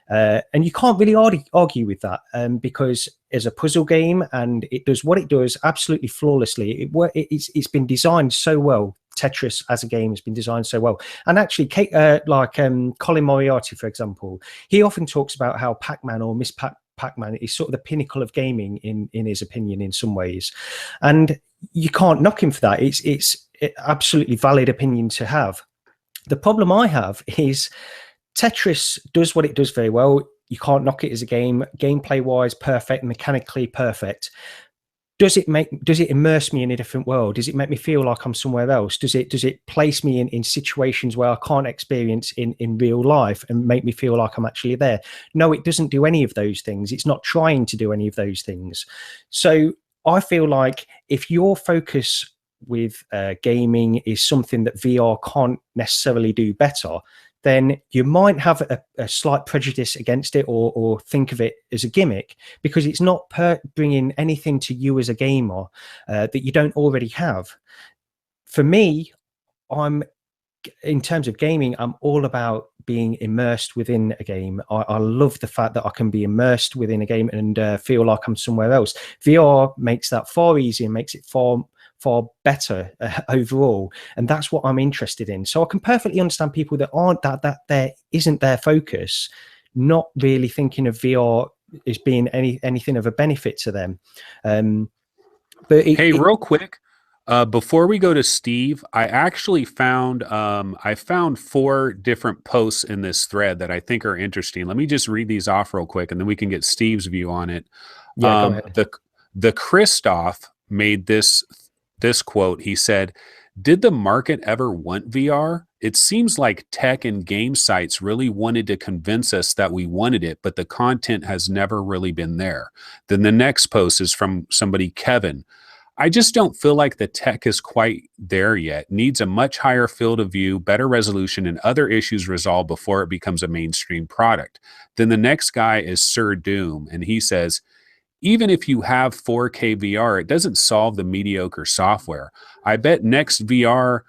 And you can't really argue with that, because as a puzzle game, and it does what it does absolutely flawlessly. It's been designed so well. Tetris as a game has been designed so well. And actually, Colin Moriarty, for example, he often talks about how Pac-Man or Miss Pac-Man is sort of the pinnacle of gaming in his opinion in some ways. And you can't knock him for that. It's absolutely valid opinion to have. The problem I have is Tetris does what it does very well. You can't knock it as a game. Gameplay wise, perfect. Mechanically perfect. Does it immerse me in a different world? Does it make me feel like I'm somewhere else? Does it place me in situations where I can't experience in real life and make me feel like I'm actually there? No, it doesn't do any of those things. It's not trying to do any of those things. So I feel like if your focus with gaming is something that VR can't necessarily do better, then you might have a slight prejudice against it, or think of it as a gimmick, because it's not bringing anything to you as a gamer that you don't already have. For me, in terms of gaming, I'm all about being immersed within a game. I love the fact that I can be immersed within a game and feel like I'm somewhere else. VR makes that far easier, makes it far better overall, and that's what I'm interested in. So I can perfectly understand people that aren't that there isn't their focus, not really thinking of VR as being anything of a benefit to them. But real quick, before we go to Steve, I actually found 4 different posts in this thread that I think are interesting. Let me just read these off real quick, and then we can get Steve's view on it. Yeah, go ahead. The Christoph made this quote. He said, "Did the market ever want VR? It seems like tech and game sites really wanted to convince us that we wanted it, but the content has never really been there." Then the next post is from somebody, Kevin. "I just don't feel like the tech is quite there yet. Needs a much higher field of view, better resolution, and other issues resolved before it becomes a mainstream product." Then the next guy is Sir Doom, and he says, "Even if you have 4K VR, it doesn't solve the mediocre software. I bet next VR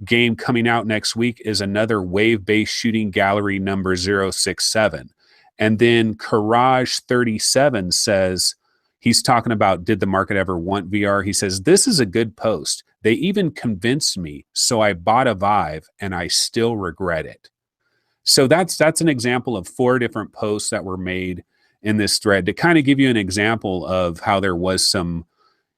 game coming out next week is another wave-based shooting gallery number 067. And then Courage37 says, he's talking about, did the market ever want VR? He says, "This is a good post. They even convinced me, so I bought a Vive and I still regret it." So that's an example of 4 different posts that were made in this thread to kind of give you an example of how there was some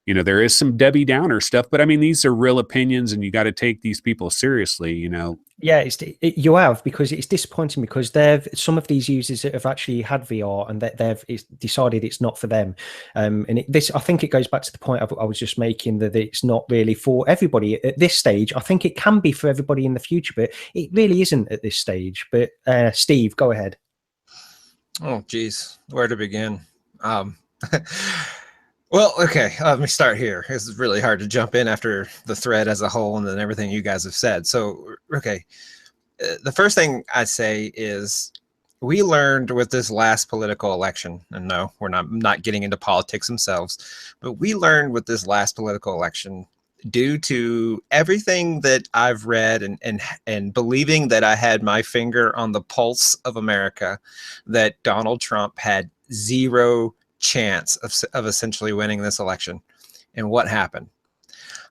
you know, there is some Debbie Downer stuff, but I mean, these are real opinions and you got to take these people seriously, you know. Yeah, you have, because it's disappointing, because some of these users that have actually had VR and that they've decided it's not for them. This, I think it goes back to the point I was just making, that it's not really for everybody at this stage. I think it can be for everybody in the future, but it really isn't at this stage. But Steve, go ahead. Oh, geez, where to begin? Well, okay, let me start here. This is really hard to jump in after the thread as a whole and then everything you guys have said. So, okay, the first thing I say is we learned with this last political election, and no, we're not getting into politics themselves, but we learned with this last political election, due to everything that I've read and believing that I had my finger on the pulse of America, that Donald Trump had zero chance of essentially winning this election. And what happened?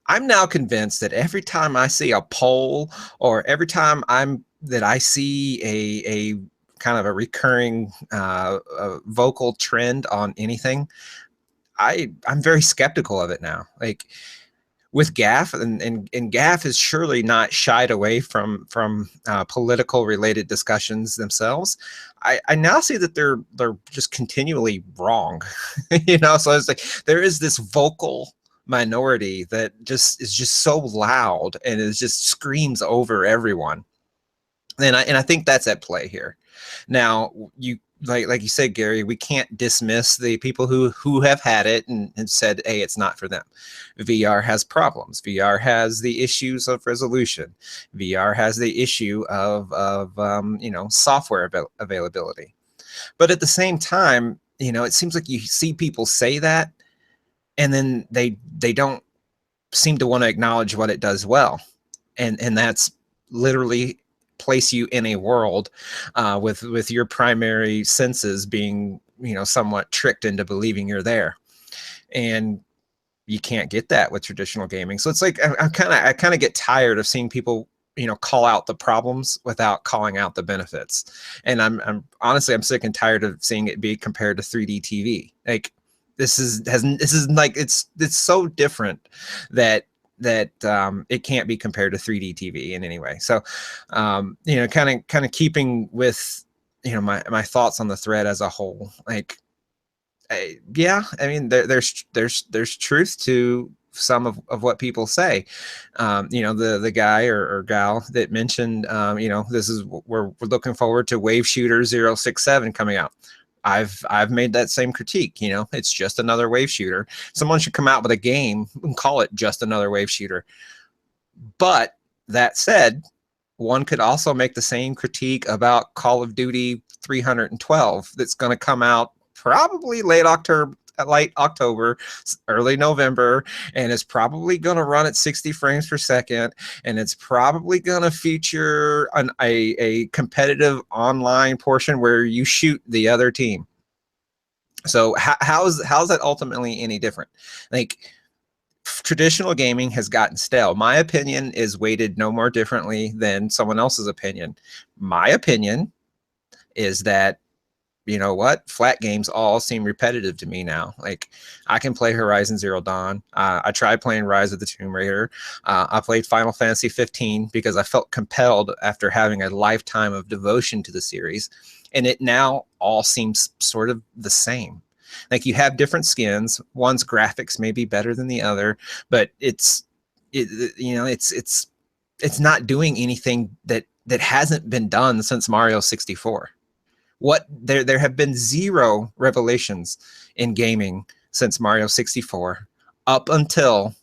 I'm now convinced that every time I see a poll, or every time I see a kind of a recurring vocal trend on anything, I'm very skeptical of it now. Like with GAF, and GAF is surely not shied away from political related discussions themselves. I now see that they're just continually wrong, you know. So it's like there is this vocal minority that is just so loud and it just screams over everyone, and I think that's at play here. Now, you like you said, Gary, we can't dismiss the people who have had it and said, hey, it's not for them. VR has problems. VR has the issues of resolution. VR has the issue of you know, software availability. But at the same time, you know, it seems like you see people say that, and then they don't seem to want to acknowledge what it does well, and that's literally place you in a world with your primary senses being, you know, somewhat tricked into believing you're there, and you can't get that with traditional gaming. So it's like I kind of get tired of seeing people, you know, call out the problems without calling out the benefits. And I'm honestly, I'm sick and tired of seeing it be compared to 3D TV. Like this is like it's so different that it can't be compared to 3D TV in any way. So, you know, kind of keeping with, you know, my thoughts on the thread as a whole. Like, yeah, I mean, there's truth to some of what people say. You know, the guy or gal that mentioned, you know, this is we're looking forward to Wave Shooter 067 coming out. I've made that same critique. You know, it's just another wave shooter. Someone should come out with a game and call it just another wave shooter. But that said, one could also make the same critique about Call of Duty 312 that's going to come out probably late October, early November, and it's probably going to run at 60 frames per second, and it's probably going to feature a competitive online portion where you shoot the other team. So how's that ultimately any different? Like, traditional gaming has gotten stale. My opinion is weighted no more differently than someone else's opinion. My opinion is that, you know what, flat games all seem repetitive to me now. Like, I can play Horizon Zero Dawn. I tried playing Rise of the Tomb Raider. I played Final Fantasy 15 because I felt compelled after having a lifetime of devotion to the series. And it now all seems sort of the same. Like, you have different skins. One's graphics may be better than the other, but it's not doing anything that hasn't been done since Mario 64. There have been zero revelations in gaming since Mario 64 up until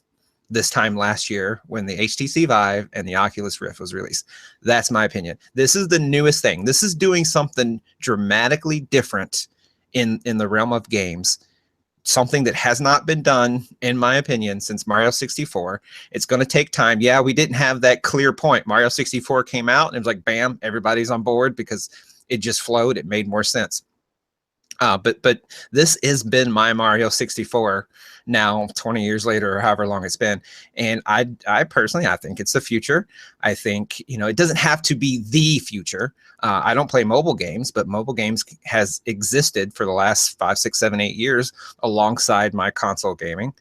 this time last year when the HTC Vive and the Oculus Rift was released. That's my opinion. This is the newest thing. This is doing something dramatically different in the realm of games. Something that has not been done, in my opinion, since Mario 64. It's going to take time. Yeah, we didn't have that clear point. Mario 64 came out and it was like, bam, everybody's on board because it just flowed. It made more sense. But this has been my Mario 64 now 20 years later, or however long it's been. And I personally, I think it's the future. I think, it doesn't have to be the future. I don't play mobile games, but mobile games has existed for the last 5, 6, 7, 8 years alongside my console gaming.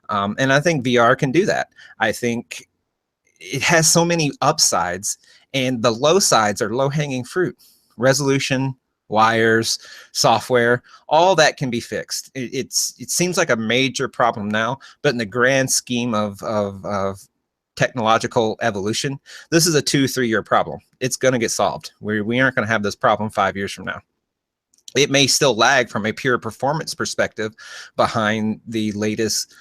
And I think VR can do that. I think it has so many upsides, and the low sides are low hanging fruit. Resolution, wires, software, all that can be fixed. It seems like a major problem now, but in the grand scheme of technological evolution, this is a 2-3 year problem. It's going to get solved. We aren't going to have this problem 5 years from now. It may still lag from a pure performance perspective behind the latest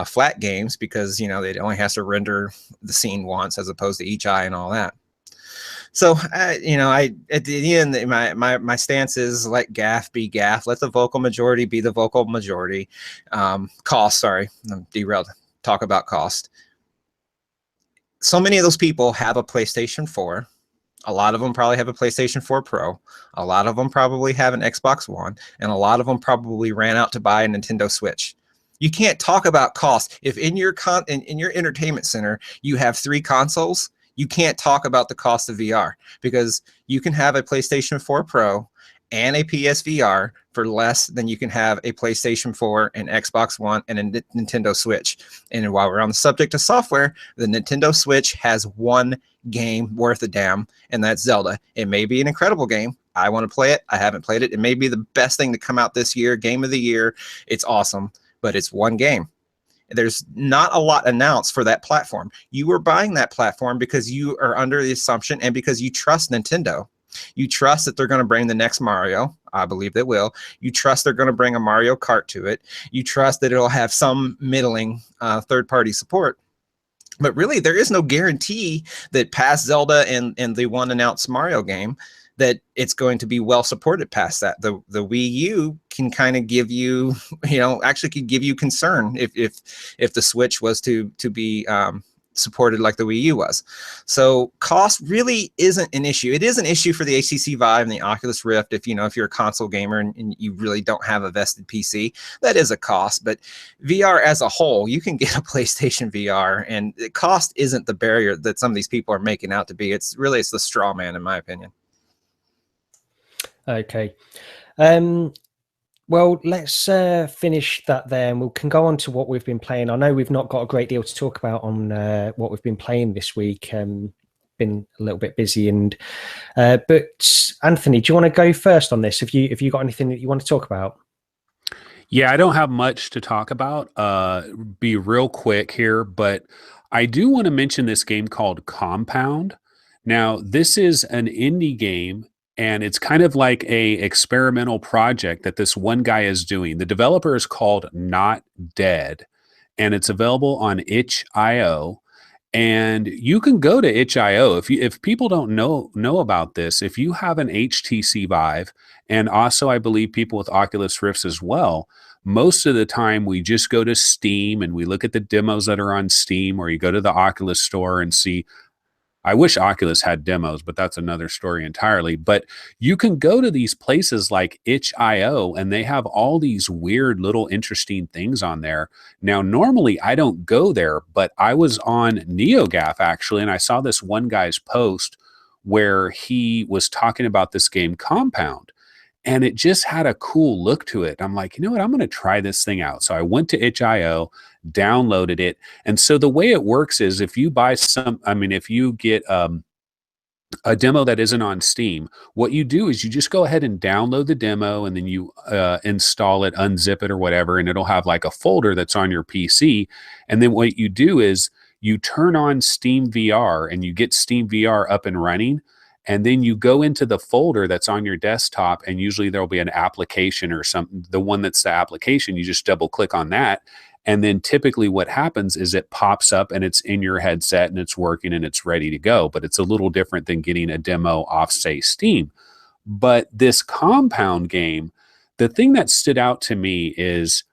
flat games, because it only has to render the scene once as opposed to each eye and all that. So I at the end, my stance is let GAF be GAF. Let the vocal majority be the vocal majority. Cost, sorry, I'm derailed. Talk about cost. So many of those people have a PlayStation 4. A lot of them probably have a PlayStation 4 Pro. A lot of them probably have an Xbox One, and a lot of them probably ran out to buy a Nintendo Switch. You can't talk about cost if in your in your entertainment center you have 3 consoles. You can't talk about the cost of VR, because you can have a PlayStation 4 Pro and a PSVR for less than you can have a PlayStation 4, an Xbox One, and a Nintendo Switch. And while we're on the subject of software, the Nintendo Switch has one game worth a damn, and that's Zelda. It may be an incredible game. I want to play it. I haven't played it. It may be the best thing to come out this year, game of the year. It's awesome, but it's one game. There's not a lot announced for that platform. You were buying that platform because you are under the assumption, and because you trust Nintendo. You trust that they're going to bring the next Mario. I believe they will. You trust they're going to bring a Mario Kart to it. You trust that it'll have some middling third-party support. But really, there is no guarantee that past Zelda and the one announced Mario game, that it's going to be well supported past that. The Wii U can kind of give you, actually could give you concern if the Switch was to be supported like the Wii U was. So cost really isn't an issue. It is an issue for the HTC Vive and the Oculus Rift if you're a console gamer and you really don't have a vested PC. That is a cost, but VR as a whole, you can get a PlayStation VR, and the cost isn't the barrier that some of these people are making out to be. It's the straw man, in my opinion. Okay. Well, let's finish that there, and we can go on to what we've been playing. I know we've not got a great deal to talk about on what we've been playing this week. Been a little bit busy, but Anthony, do you want to go first on this? Have you got anything that you want to talk about? Yeah, I don't have much to talk about. Be real quick here, but I do want to mention this game called Compound. Now, this is an indie game, and it's kind of like a experimental project that this one guy is doing. The developer is called Not Dead, and it's available on itch.io. And you can go to itch.io. If people don't know about this, if you have an HTC Vive, and also I believe people with Oculus Rifts as well, most of the time we just go to Steam and we look at the demos that are on Steam, or you go to the Oculus store and see. I wish Oculus had demos, but that's another story entirely. But you can go to these places like itch.io, and they have all these weird little interesting things on there. Now, normally I don't go there, but I was on NeoGAF actually, and I saw this one guy's post where he was talking about this game Compound, and it just had a cool look to it. I'm like, you know what? I'm going to try this thing out. So I went to itch.io, downloaded it. And so the way it works is if you get a demo that isn't on Steam, what you do is you just go ahead and download the demo, and then you install it, unzip it or whatever, and it'll have like a folder that's on your PC. And then what you do is you turn on Steam VR and you get Steam VR up and running. And then you go into the folder that's on your desktop, and usually there'll be an application or something. The one that's the application, you just double click on that. And then typically what happens is it pops up and it's in your headset and it's working and it's ready to go. But it's a little different than getting a demo off, say, Steam. But this Compound game, the thing that stood out to me is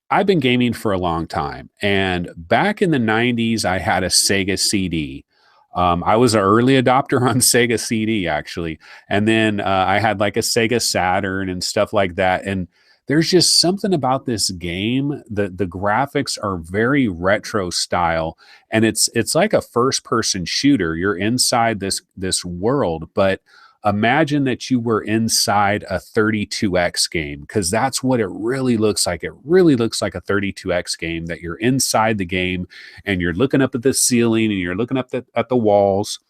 I've been gaming for a long time. And back in the 90s, I had a Sega CD. I was an early adopter on Sega CD actually, and then I had like a Sega Saturn and stuff like that. And there's just something about this game. The graphics are very retro style, and it's like a first person shooter. You're inside this world, but imagine that you were inside a 32x game, because that's what it really looks like. It really looks like a 32x game, that you're inside the game and you're looking up at the ceiling and you're looking up at the walls.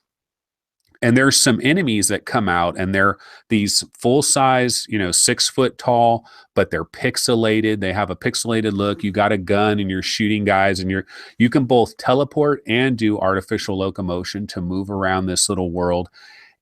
And there's some enemies that come out, and they're these full size, 6 foot tall, but they're pixelated. They have a pixelated look. You got a gun and you're shooting guys, and you can both teleport and do artificial locomotion to move around this little world.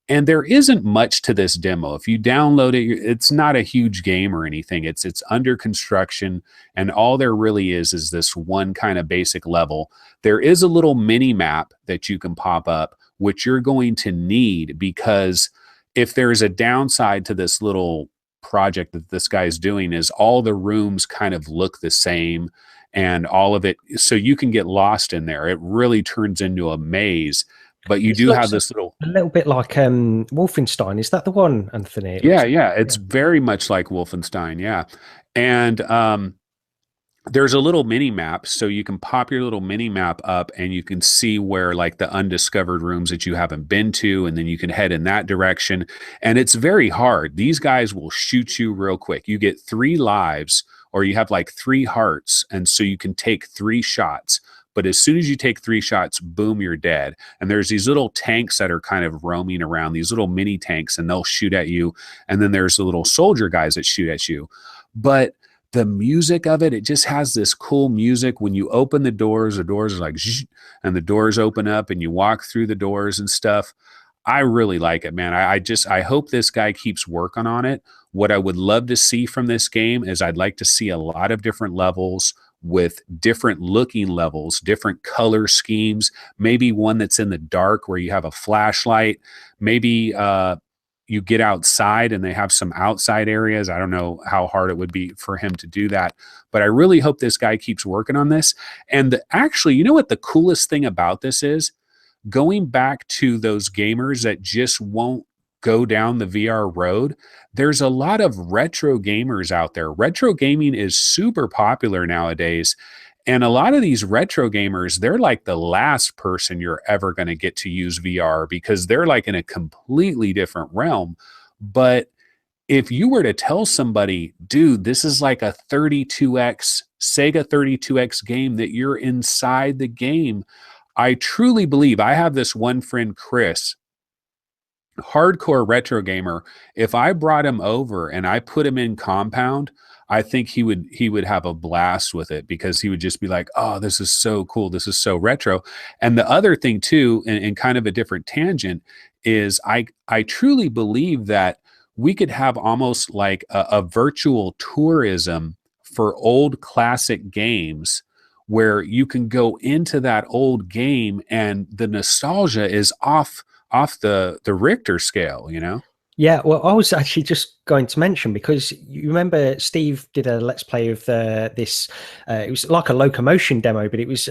And there isn't much to this demo. If you download it, it's not a huge game or anything. It's under construction, and all there really is this one kind of basic level. There is a little mini map that you can pop up, which you're going to need, because if there's a downside to this little project that this guy's doing, is all the rooms kind of look the same, and all of it, so you can get lost in there. It really turns into a maze. But you do have this little, a little bit like Wolfenstein. Is that the one, Anthony? Yeah, it's very much like Wolfenstein. Yeah. And there's a little mini map, so you can pop your little mini map up and you can see where like the undiscovered rooms that you haven't been to, and then you can head in that direction. And it's very hard. These guys will shoot you real quick. You get 3 lives, or you have like 3 hearts, and so you can take 3 shots. But as soon as you take 3 shots, boom, you're dead. And there's these little tanks that are kind of roaming around, these little mini tanks, and they'll shoot at you. And then there's the little soldier guys that shoot at you. But the music of it just has this cool music. When you open the doors are like, zzz, and the doors open up and you walk through the doors and stuff. I really like it, man. I hope this guy keeps working on it. What I would love to see from this game is I'd like to see a lot of different levels, with different looking levels, different color schemes, maybe one that's in the dark where you have a flashlight. Maybe you get outside and they have some outside areas. I don't know how hard it would be for him to do that, but I really hope this guy keeps working on this. And actually, you know what the coolest thing about this is? Going back to those gamers that just won't go down the VR road, there's a lot of retro gamers out there. Retro gaming is super popular nowadays. And a lot of these retro gamers, they're like the last person you're ever going to get to use VR, because they're like in a completely different realm. But if you were to tell somebody, dude, this is like a 32x, Sega 32x game, that you're inside the game, I truly believe, I have this one friend, Chris, hardcore retro gamer. If I brought him over and I put him in Compound, I think he would have a blast with it, because he would just be like, oh, this is so cool, this is so retro. And the other thing too, and kind of a different tangent, is I truly believe that we could have almost like a virtual tourism for old classic games, where you can go into that old game and the nostalgia is off the Richter scale, Yeah, well, I was actually just going to mention, because you remember Steve did a Let's Play of this. It was like a locomotion demo, but it was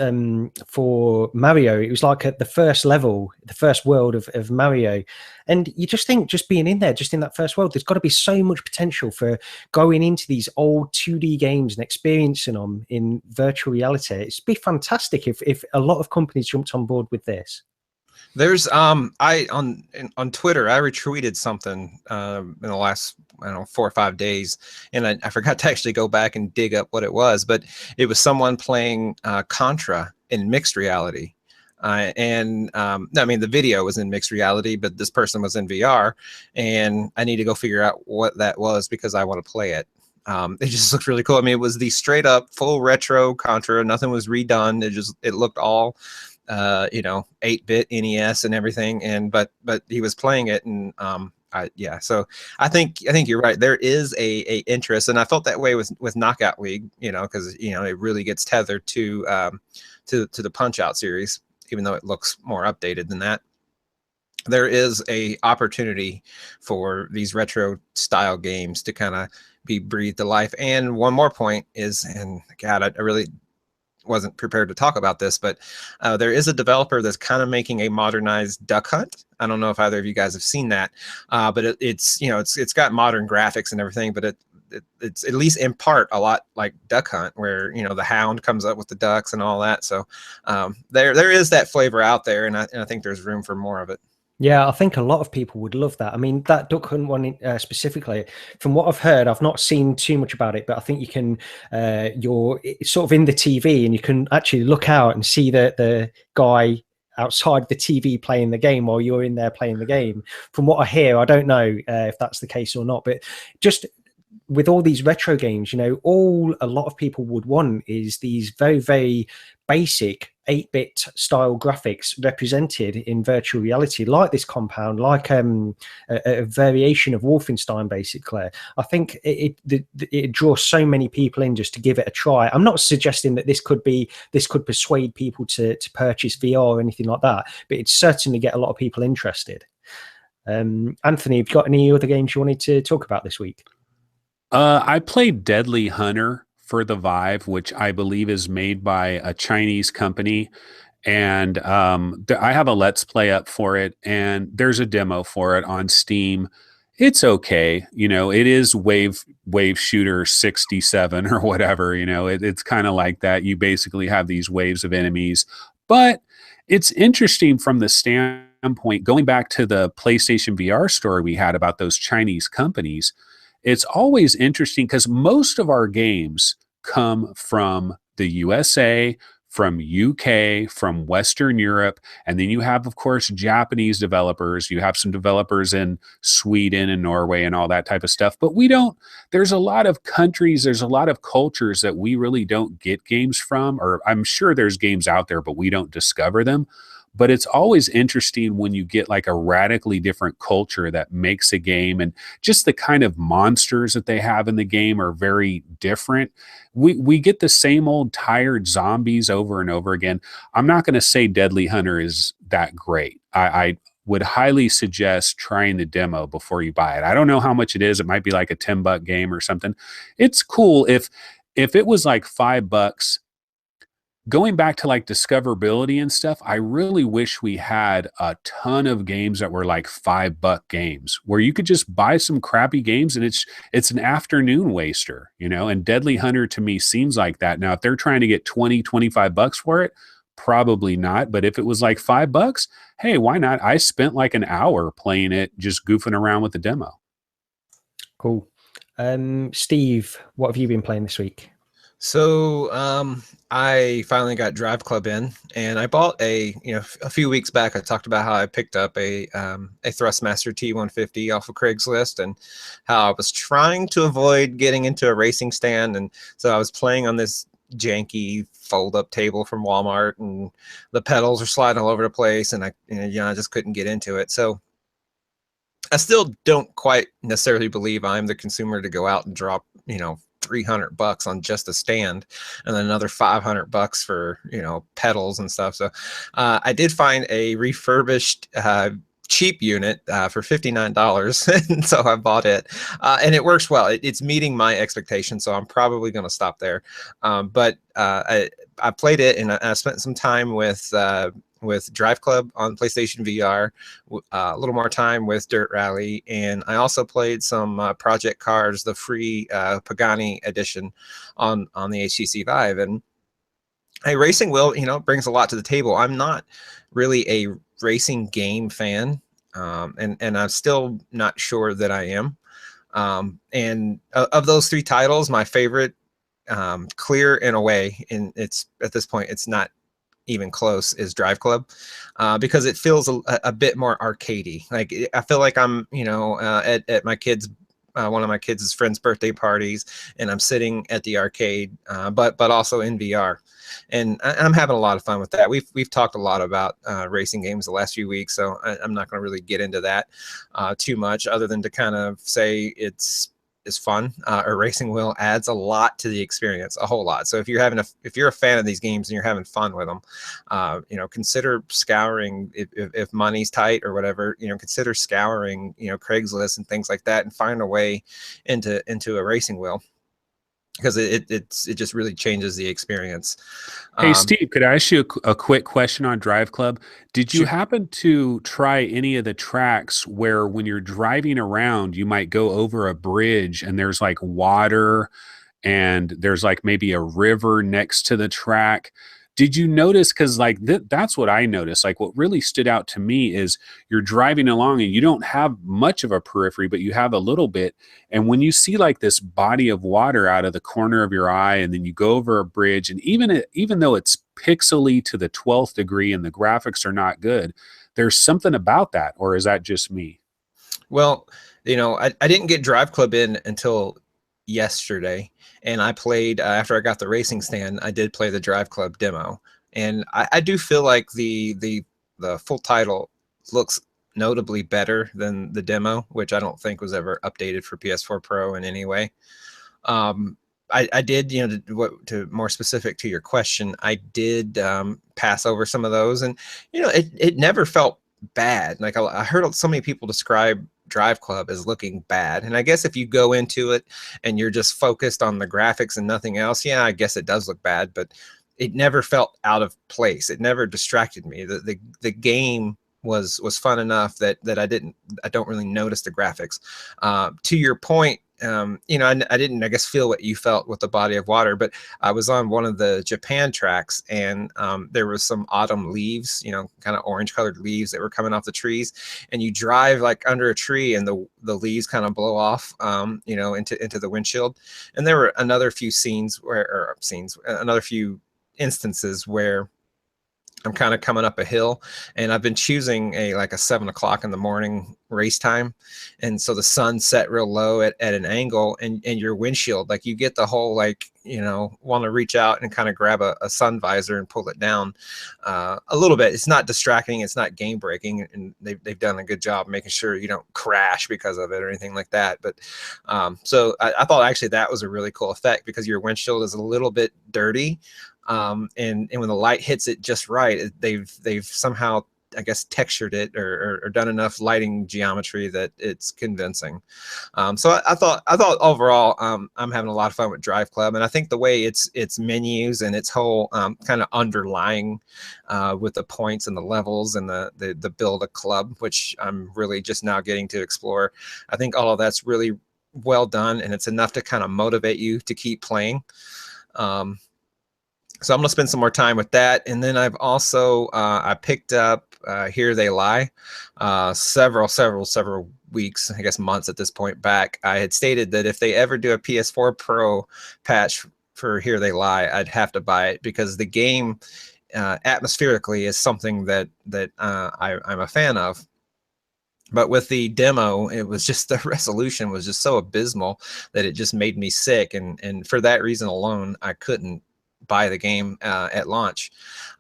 for Mario. It was like at the first level, the first world of Mario. And you just think, just being in there, just in that first world, there's got to be so much potential for going into these old 2D games and experiencing them in virtual reality. It'd be fantastic if a lot of companies jumped on board with this. There's on Twitter, I retweeted something in the last, I don't know, 4 or 5 days, and I forgot to actually go back and dig up what it was, but it was someone playing Contra in mixed reality. I mean, the video was in mixed reality, but this person was in VR, and I need to go figure out what that was, because I want to play it. It just looked really cool. I mean, it was the straight up full retro Contra. Nothing was redone. It looked all 8-bit NES and everything, but he was playing it, and so I think you're right. There is a interest, and I felt that way with Knockout League, because it really gets tethered to the Punch-Out series, even though it looks more updated than that. There is a opportunity for these retro style games to kind of be breathed to life. And one more point is, and God, I really wasn't prepared to talk about this, but there is a developer that's kind of making a modernized Duck Hunt. I don't know if either of you guys have seen that, but it's it's got modern graphics and everything, but it's at least in part a lot like Duck Hunt, where the hound comes up with the ducks and all that. So there is that flavor out there, and I think there's room for more of it. Yeah, I think a lot of people would love that. I mean, that Duck Hunt one specifically, from what I've heard, I've not seen too much about it, but I think you can, it's sort of in the TV, and you can actually look out and see the guy outside the TV playing the game while you're in there playing the game. From what I hear, I don't know if that's the case or not, but just with all these retro games, all a lot of people would want is these very, very basic 8-bit style graphics represented in virtual reality, like this compound, like a variation of Wolfenstein, basically. I think it draws so many people in just to give it a try. I'm not suggesting that this could persuade people to purchase VR or anything like that, but it'd certainly get a lot of people interested. Anthony, have you got any other games you wanted to talk about this week? I played Deadly Hunter for the Vive, which I believe is made by a Chinese company. And I have a Let's Play up for it, and there's a demo for it on Steam. It's okay. It is Wave Shooter 67 or whatever. It's kind of like that. You basically have these waves of enemies. But it's interesting from the standpoint, going back to the PlayStation VR story we had about those Chinese companies. It's always interesting because most of our games come from the USA, from UK, from Western Europe, and then you have, of course, Japanese developers. You have some developers in Sweden and Norway and all that type of stuff. But there's a lot of countries, there's a lot of cultures that we really don't get games from, or I'm sure there's games out there, but we don't discover them. But it's always interesting when you get like a radically different culture that makes a game, and just the kind of monsters that they have in the game are very different. We get the same old tired zombies over and over again. I'm not going to say Deadly Hunter is that great. I would highly suggest trying the demo before you buy it. I don't know how much it is. It might be like a $10 game or something. It's cool. If it was like $5, going back to like discoverability and stuff, I really wish we had a ton of games that were like $5 games where you could just buy some crappy games and it's an afternoon waster, and Deadly Hunter to me seems like that. Now, if they're trying to get $20-25 for it, probably not. But if it was like $5, hey, why not? I spent like an hour playing it, just goofing around with the demo. Cool. Steve, what have you been playing this week? So I finally got Driveclub in, and I bought a few weeks back. I talked about how I picked up a Thrustmaster T150 off of Craigslist, and how I was trying to avoid getting into a racing stand, and so I was playing on this janky fold-up table from Walmart, and the pedals are sliding all over the place, and I just couldn't get into it. So I still don't quite necessarily believe I'm the consumer to go out and drop $300 on just a stand, and then another $500 for pedals and stuff. So I did find a refurbished cheap unit for $59, and so I bought it, and it works well. It's meeting my expectations, so I'm probably going to stop there. But I played it, and I spent some time with Driveclub on PlayStation VR, a little more time with Dirt Rally, and I also played some Project Cars, the free Pagani edition on the HTC Vive. And a racing wheel, brings a lot to the table. I'm not really a racing game fan, and I'm still not sure that I am. And of those three titles, my favorite, clear and away, and it's at this point it's not even close, is Driveclub, because it feels a bit more arcadey. Like I feel like I'm at my kids' one of my kids' friends' birthday parties, and I'm sitting at the arcade, but also in VR, and I'm having a lot of fun with that. We've talked a lot about racing games the last few weeks, so I'm not going to really get into that too much, other than to kind of say it's fun. A racing wheel adds a lot to the experience, a whole lot. So if you're a fan of these games and you're having fun with them, consider scouring, if money's tight or whatever, consider scouring, Craigslist and things like that, and find a way into a racing wheel. because it just really changes the experience. Hey, Steve, could I ask you a quick question on Drive Club? Did you Sure. happen to try any of the tracks where when you're driving around, you might go over a bridge and there's like water and there's like maybe a river next to the track? Did you notice? Because like that's what I noticed. Like what really stood out to me is you're driving along and you don't have much of a periphery, but you have a little bit. And when you see like this body of water out of the corner of your eye, and then you go over a bridge, and even though it's pixely to the 12th degree and the graphics are not good, there's something about that. Or is that just me? Well, I didn't get Drive Club in until yesterday, and I played after I got the racing stand. I did play the Drive Club demo, and I do feel like the full title looks notably better than the demo, which I don't think was ever updated for PS4 Pro in any way. I did, to more specific to your question, I did pass over some of those, and it never felt bad. Like I heard so many people describe Drive Club as looking bad, and I guess if you go into it and you're just focused on the graphics and nothing else, yeah, I guess it does look bad, but it never felt out of place. It never distracted me. The game was fun enough that I don't really notice the graphics. To your point, I didn't, I guess, feel what you felt with the body of water, but I was on one of the Japan tracks, and there was some autumn leaves, kind of orange colored leaves that were coming off the trees, and you drive like under a tree and the leaves kind of blow off, into the windshield. And there were another few another few instances where I'm kind of coming up a hill, and I've been choosing a 7 o'clock in the morning race time. And so the sun set real low at an angle, and your windshield, like you get the whole, want to reach out and kind of grab a sun visor and pull it down a little bit. It's not distracting. It's not game breaking. And they've done a good job making sure you don't crash because of it or anything like that. But so I thought actually that was a really cool effect, because your windshield is a little bit dirty. And when the light hits it just right, they've somehow, I guess, textured it or done enough lighting geometry that it's convincing. So I thought overall, I'm having a lot of fun with Drive Club, and I think the way its menus and its whole kind of underlying with the points and the levels and the build a club, which I'm really just now getting to explore. I think all of that's really well done, and it's enough to kind of motivate you to keep playing. So I'm going to spend some more time with that. And then I've also, I picked up Here They Lie several weeks, I guess months at this point back. I had stated that if they ever do a PS4 Pro patch for Here They Lie, I'd have to buy it, because the game atmospherically is something that I'm a fan of. But with the demo, it was just, the resolution was just so abysmal that it just made me sick. And for that reason alone, I couldn't buy the game at launch.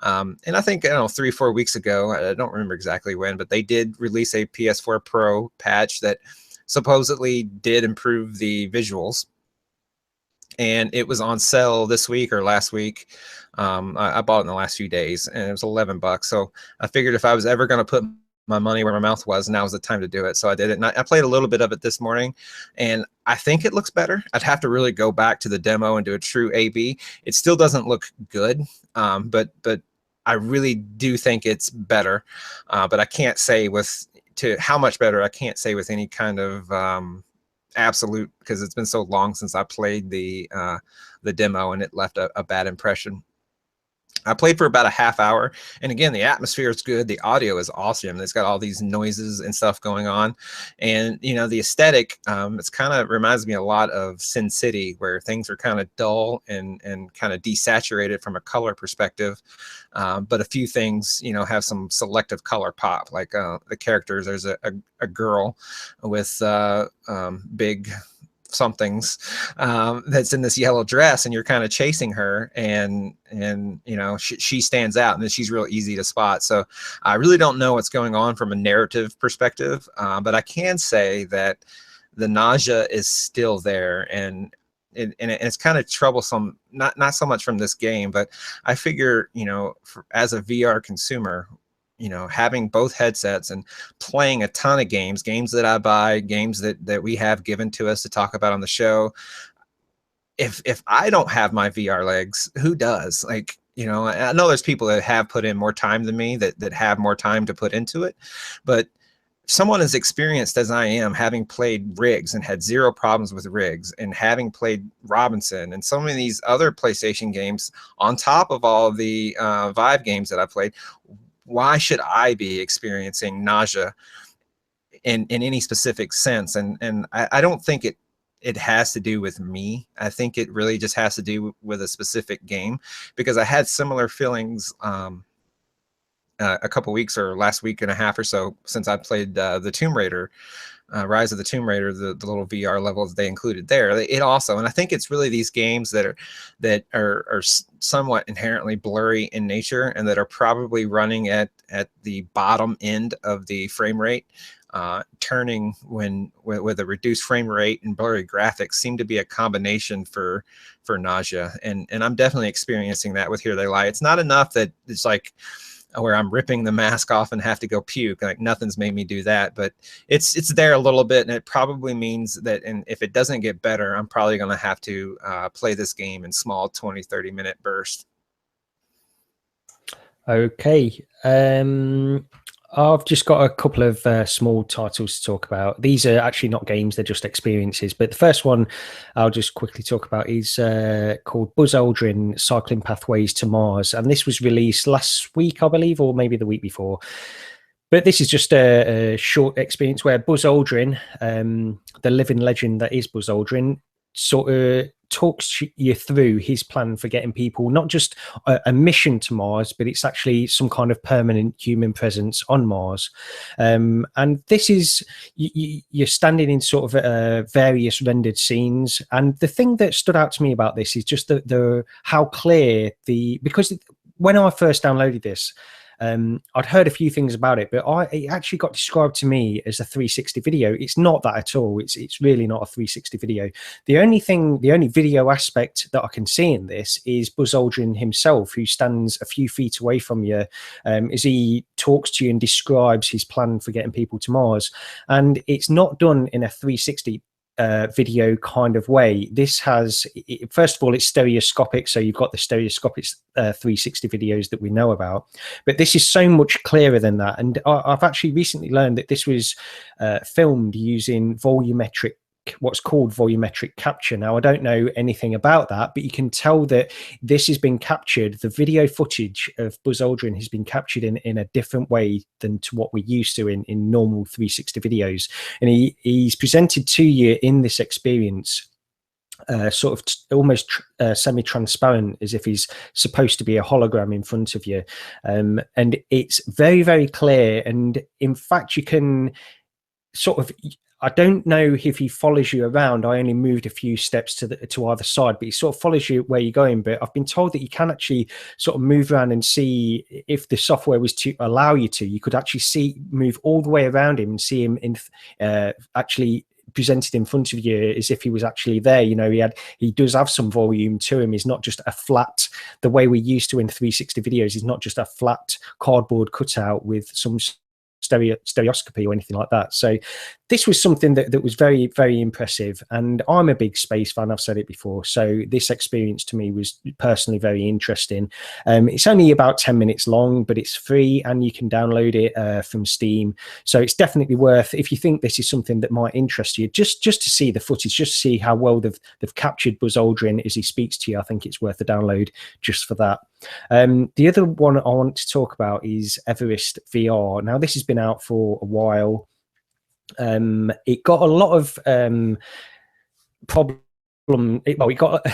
And I think, 3-4 weeks ago, I don't remember exactly when, but they did release a PS4 Pro patch that supposedly did improve the visuals. And it was on sale this week or last week. I bought it in the last few days, and it was $11. So I figured if I was ever going to put my money where my mouth was, now was the time to do it. So I did it, and I played a little bit of it this morning, and I think it looks better. I'd have to really go back to the demo and do a true A/B. It still doesn't look good, but I really do think it's better. But I can't say how much better. I can't say with any kind of absolute, because it's been so long since I played the demo, and it left a bad impression. I played for about a half hour, and again, the atmosphere is good. The audio is awesome. It's got all these noises and stuff going on, and the aesthetic. It's kind of reminds me a lot of Sin City, where things are kind of dull and kind of desaturated from a color perspective. But a few things, have some selective color pop. Like the characters. There's a girl with big somethings that's in this yellow dress, and you're kind of chasing her, and she stands out, and then she's real easy to spot. So I really don't know what's going on from a narrative perspective, but I can say that the nausea is still there, and it's kind of troublesome, not so much from this game, but I figure, as a VR consumer, having both headsets and playing a ton of games that I buy, games that we have given to us to talk about on the show, if I don't have my VR legs, who does? Like, you know, I know there's people that have put in more time than me, that have more time to put into it, but someone as experienced as I am, having played rigs and had zero problems with rigs, and having played Robinson and so many of these other PlayStation games on top of all the Vive games that I played, why should I be experiencing nausea in any specific sense? And I don't think it has to do with me. I think it really just has to do with a specific game, because I had similar feelings a couple weeks or last week and a half or so since I played the Tomb Raider, Rise of the Tomb Raider, the little VR levels they included there. It also, and I think it's really these games that are somewhat inherently blurry in nature, and that are probably running at the bottom end of the frame rate. Turning with a reduced frame rate and blurry graphics seem to be a combination for nausea, and I'm definitely experiencing that with Here They Lie. It's not enough that it's like where I'm ripping the mask off and have to go puke. Like, nothing's made me do that, but it's there a little bit, and it probably means that, and if it doesn't get better, I'm probably going to have to play this game in small 20-30 minute bursts. Okay. I've just got a couple of small titles to talk about. These are actually not games, they're just experiences. But the first one I'll just quickly talk about is called Buzz Aldrin Cycling Pathways to Mars. And this was released last week, I believe, or maybe the week before. But this is just a short experience where Buzz Aldrin, the living legend that is Buzz Aldrin, sort of talks you through his plan for getting people not just a mission to Mars, but it's actually some kind of permanent human presence on Mars. And this is you're standing in sort of various rendered scenes. And the thing that stood out to me about this is just the how clear because when I first downloaded this, I'd heard a few things about it, but it actually got described to me as a 360 video. It's not that at all. It's really not a 360 video. The only video aspect that I can see in this is Buzz Aldrin himself, who stands a few feet away from you as he talks to you and describes his plan for getting people to Mars. And it's not done in a 360 video kind of way. This has, first of all, it's stereoscopic, so you've got the stereoscopic 360 videos that we know about, but this is so much clearer than that. And I've actually recently learned that this was filmed using what's called volumetric capture. Now, I don't know anything about that, but you can tell that this has been captured, the video footage of Buzz Aldrin has been captured in a different way than to what we're used to in normal 360 videos. And he's presented to you in this experience sort of almost semi-transparent, as if he's supposed to be a hologram in front of you. And it's very, very clear. And in fact, you can sort of, I don't know if he follows you around. I only moved a few steps to either side, but he sort of follows you where you're going. But I've been told that you can actually sort of move around and see, if the software was to allow you to, you could actually move all the way around him and see him actually presented in front of you as if he was actually there. You know, he does have some volume to him. He's not just a flat, the way we're used to in 360 videos. He's not just a flat cardboard cutout with some stereoscopy or anything like that. So this was something that was very, very impressive, and I'm a big space fan, I've said it before, so this experience to me was personally very interesting. It's only about 10 minutes long, but it's free and you can download it from Steam, so it's definitely worth, if you think this is something that might interest you, just to see the footage, just to see how well they've captured Buzz Aldrin as he speaks to you. I think it's worth a download just for that. The other one I want to talk about is EverestVR. Now, this has been out for a while. It got a lot of it got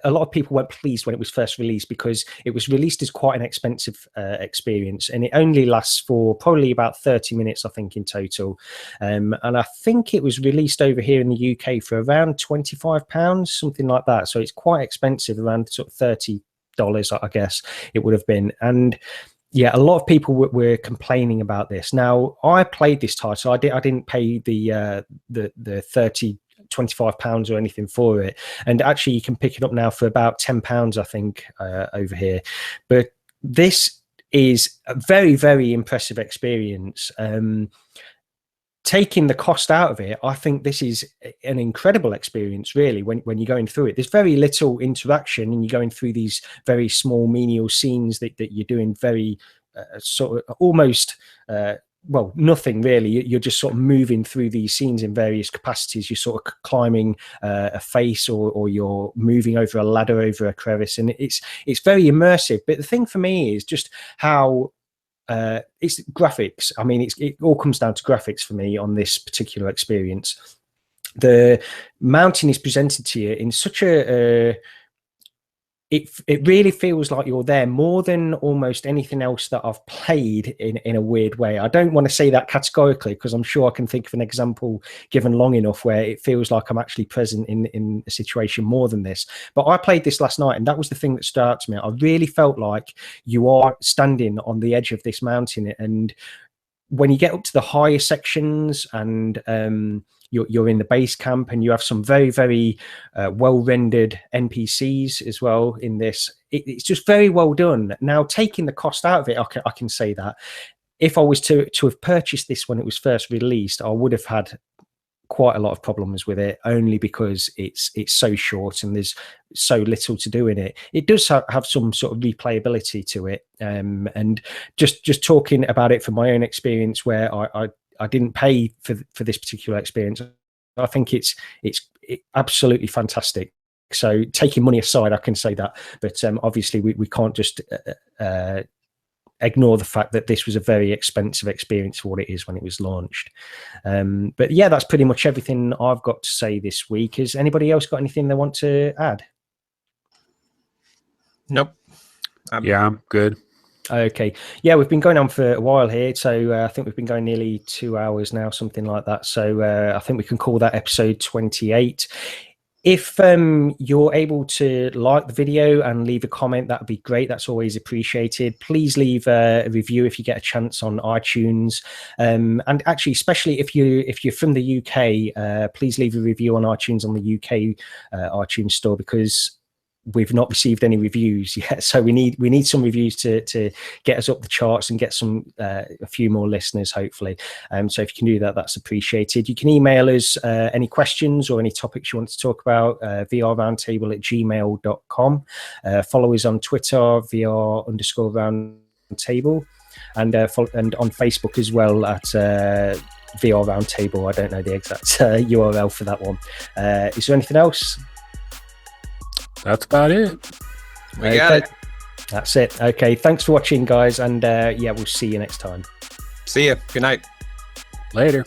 a lot of people weren't pleased when it was first released, because it was released as quite an expensive experience, and it only lasts for probably about 30 minutes, I think, in total. And I think it was released over here in the UK for around £25, something like that. So it's quite expensive, around sort of $30, I guess it would have been. And yeah, a lot of people were complaining about this. Now, I played this title. I didn't pay the £25 or anything for it. And actually, you can pick it up now for about £10, I think, over here. But this is a very, very impressive experience. taking the cost out of it, I think this is an incredible experience, really, when you're going through it. There's very little interaction, and you're going through these very small menial scenes that you're doing very sort of almost well, nothing really. You're just sort of moving through these scenes in various capacities. You're sort of climbing a face, or you're moving over a ladder over a crevice, and it's very immersive. But the thing for me is just how it's graphics. I mean, it all comes down to graphics for me on this particular experience. The mountain is presented to you in such it really feels like you're there more than almost anything else that I've played in a weird way. I don't want to say that categorically, because I'm sure I can think of an example given long enough where it feels like I'm actually present in a situation more than this. But I played this last night, and that was the thing that stood out to me. I really felt like you are standing on the edge of this mountain, and when you get up to the higher sections and you're in the base camp, and you have some very, very well rendered NPCs as well in this. It's just very well done. Now, taking the cost out of it, I can say that if I was to have purchased this when it was first released, I would have had quite a lot of problems with it, only because it's so short and there's so little to do in it. It does have some sort of replayability to it, and just talking about it from my own experience, where I didn't pay for this particular experience. I think it's absolutely fantastic. So taking money aside, I can say that, but obviously we can't just ignore the fact that this was a very expensive experience for what it is when it was launched. But yeah, that's pretty much everything I've got to say this week. Has anybody else got anything they want to add? Nope. Yeah, I'm good. Okay. Yeah, we've been going on for a while here. So I think we've been going nearly 2 hours now, something like that. So I think we can call that episode 28. If you're able to like the video and leave a comment, that would be great. That's always appreciated. Please leave a review if you get a chance on iTunes. And actually, especially if you're from the UK, please leave a review on iTunes on the UK iTunes store, because we've not received any reviews yet, so we need some reviews to get us up the charts and get some a few more listeners, hopefully. So if you can do that, that's appreciated. You can email us any questions or any topics you want to talk about, vrroundtable@gmail.com. Follow us on Twitter, VR_roundtable, and on Facebook as well at VR Roundtable. I don't know the exact URL for that one. Is there anything else? That's about it. We got it. That's it. Okay. Thanks for watching, guys. And yeah, we'll see you next time. See ya. Good night. Later.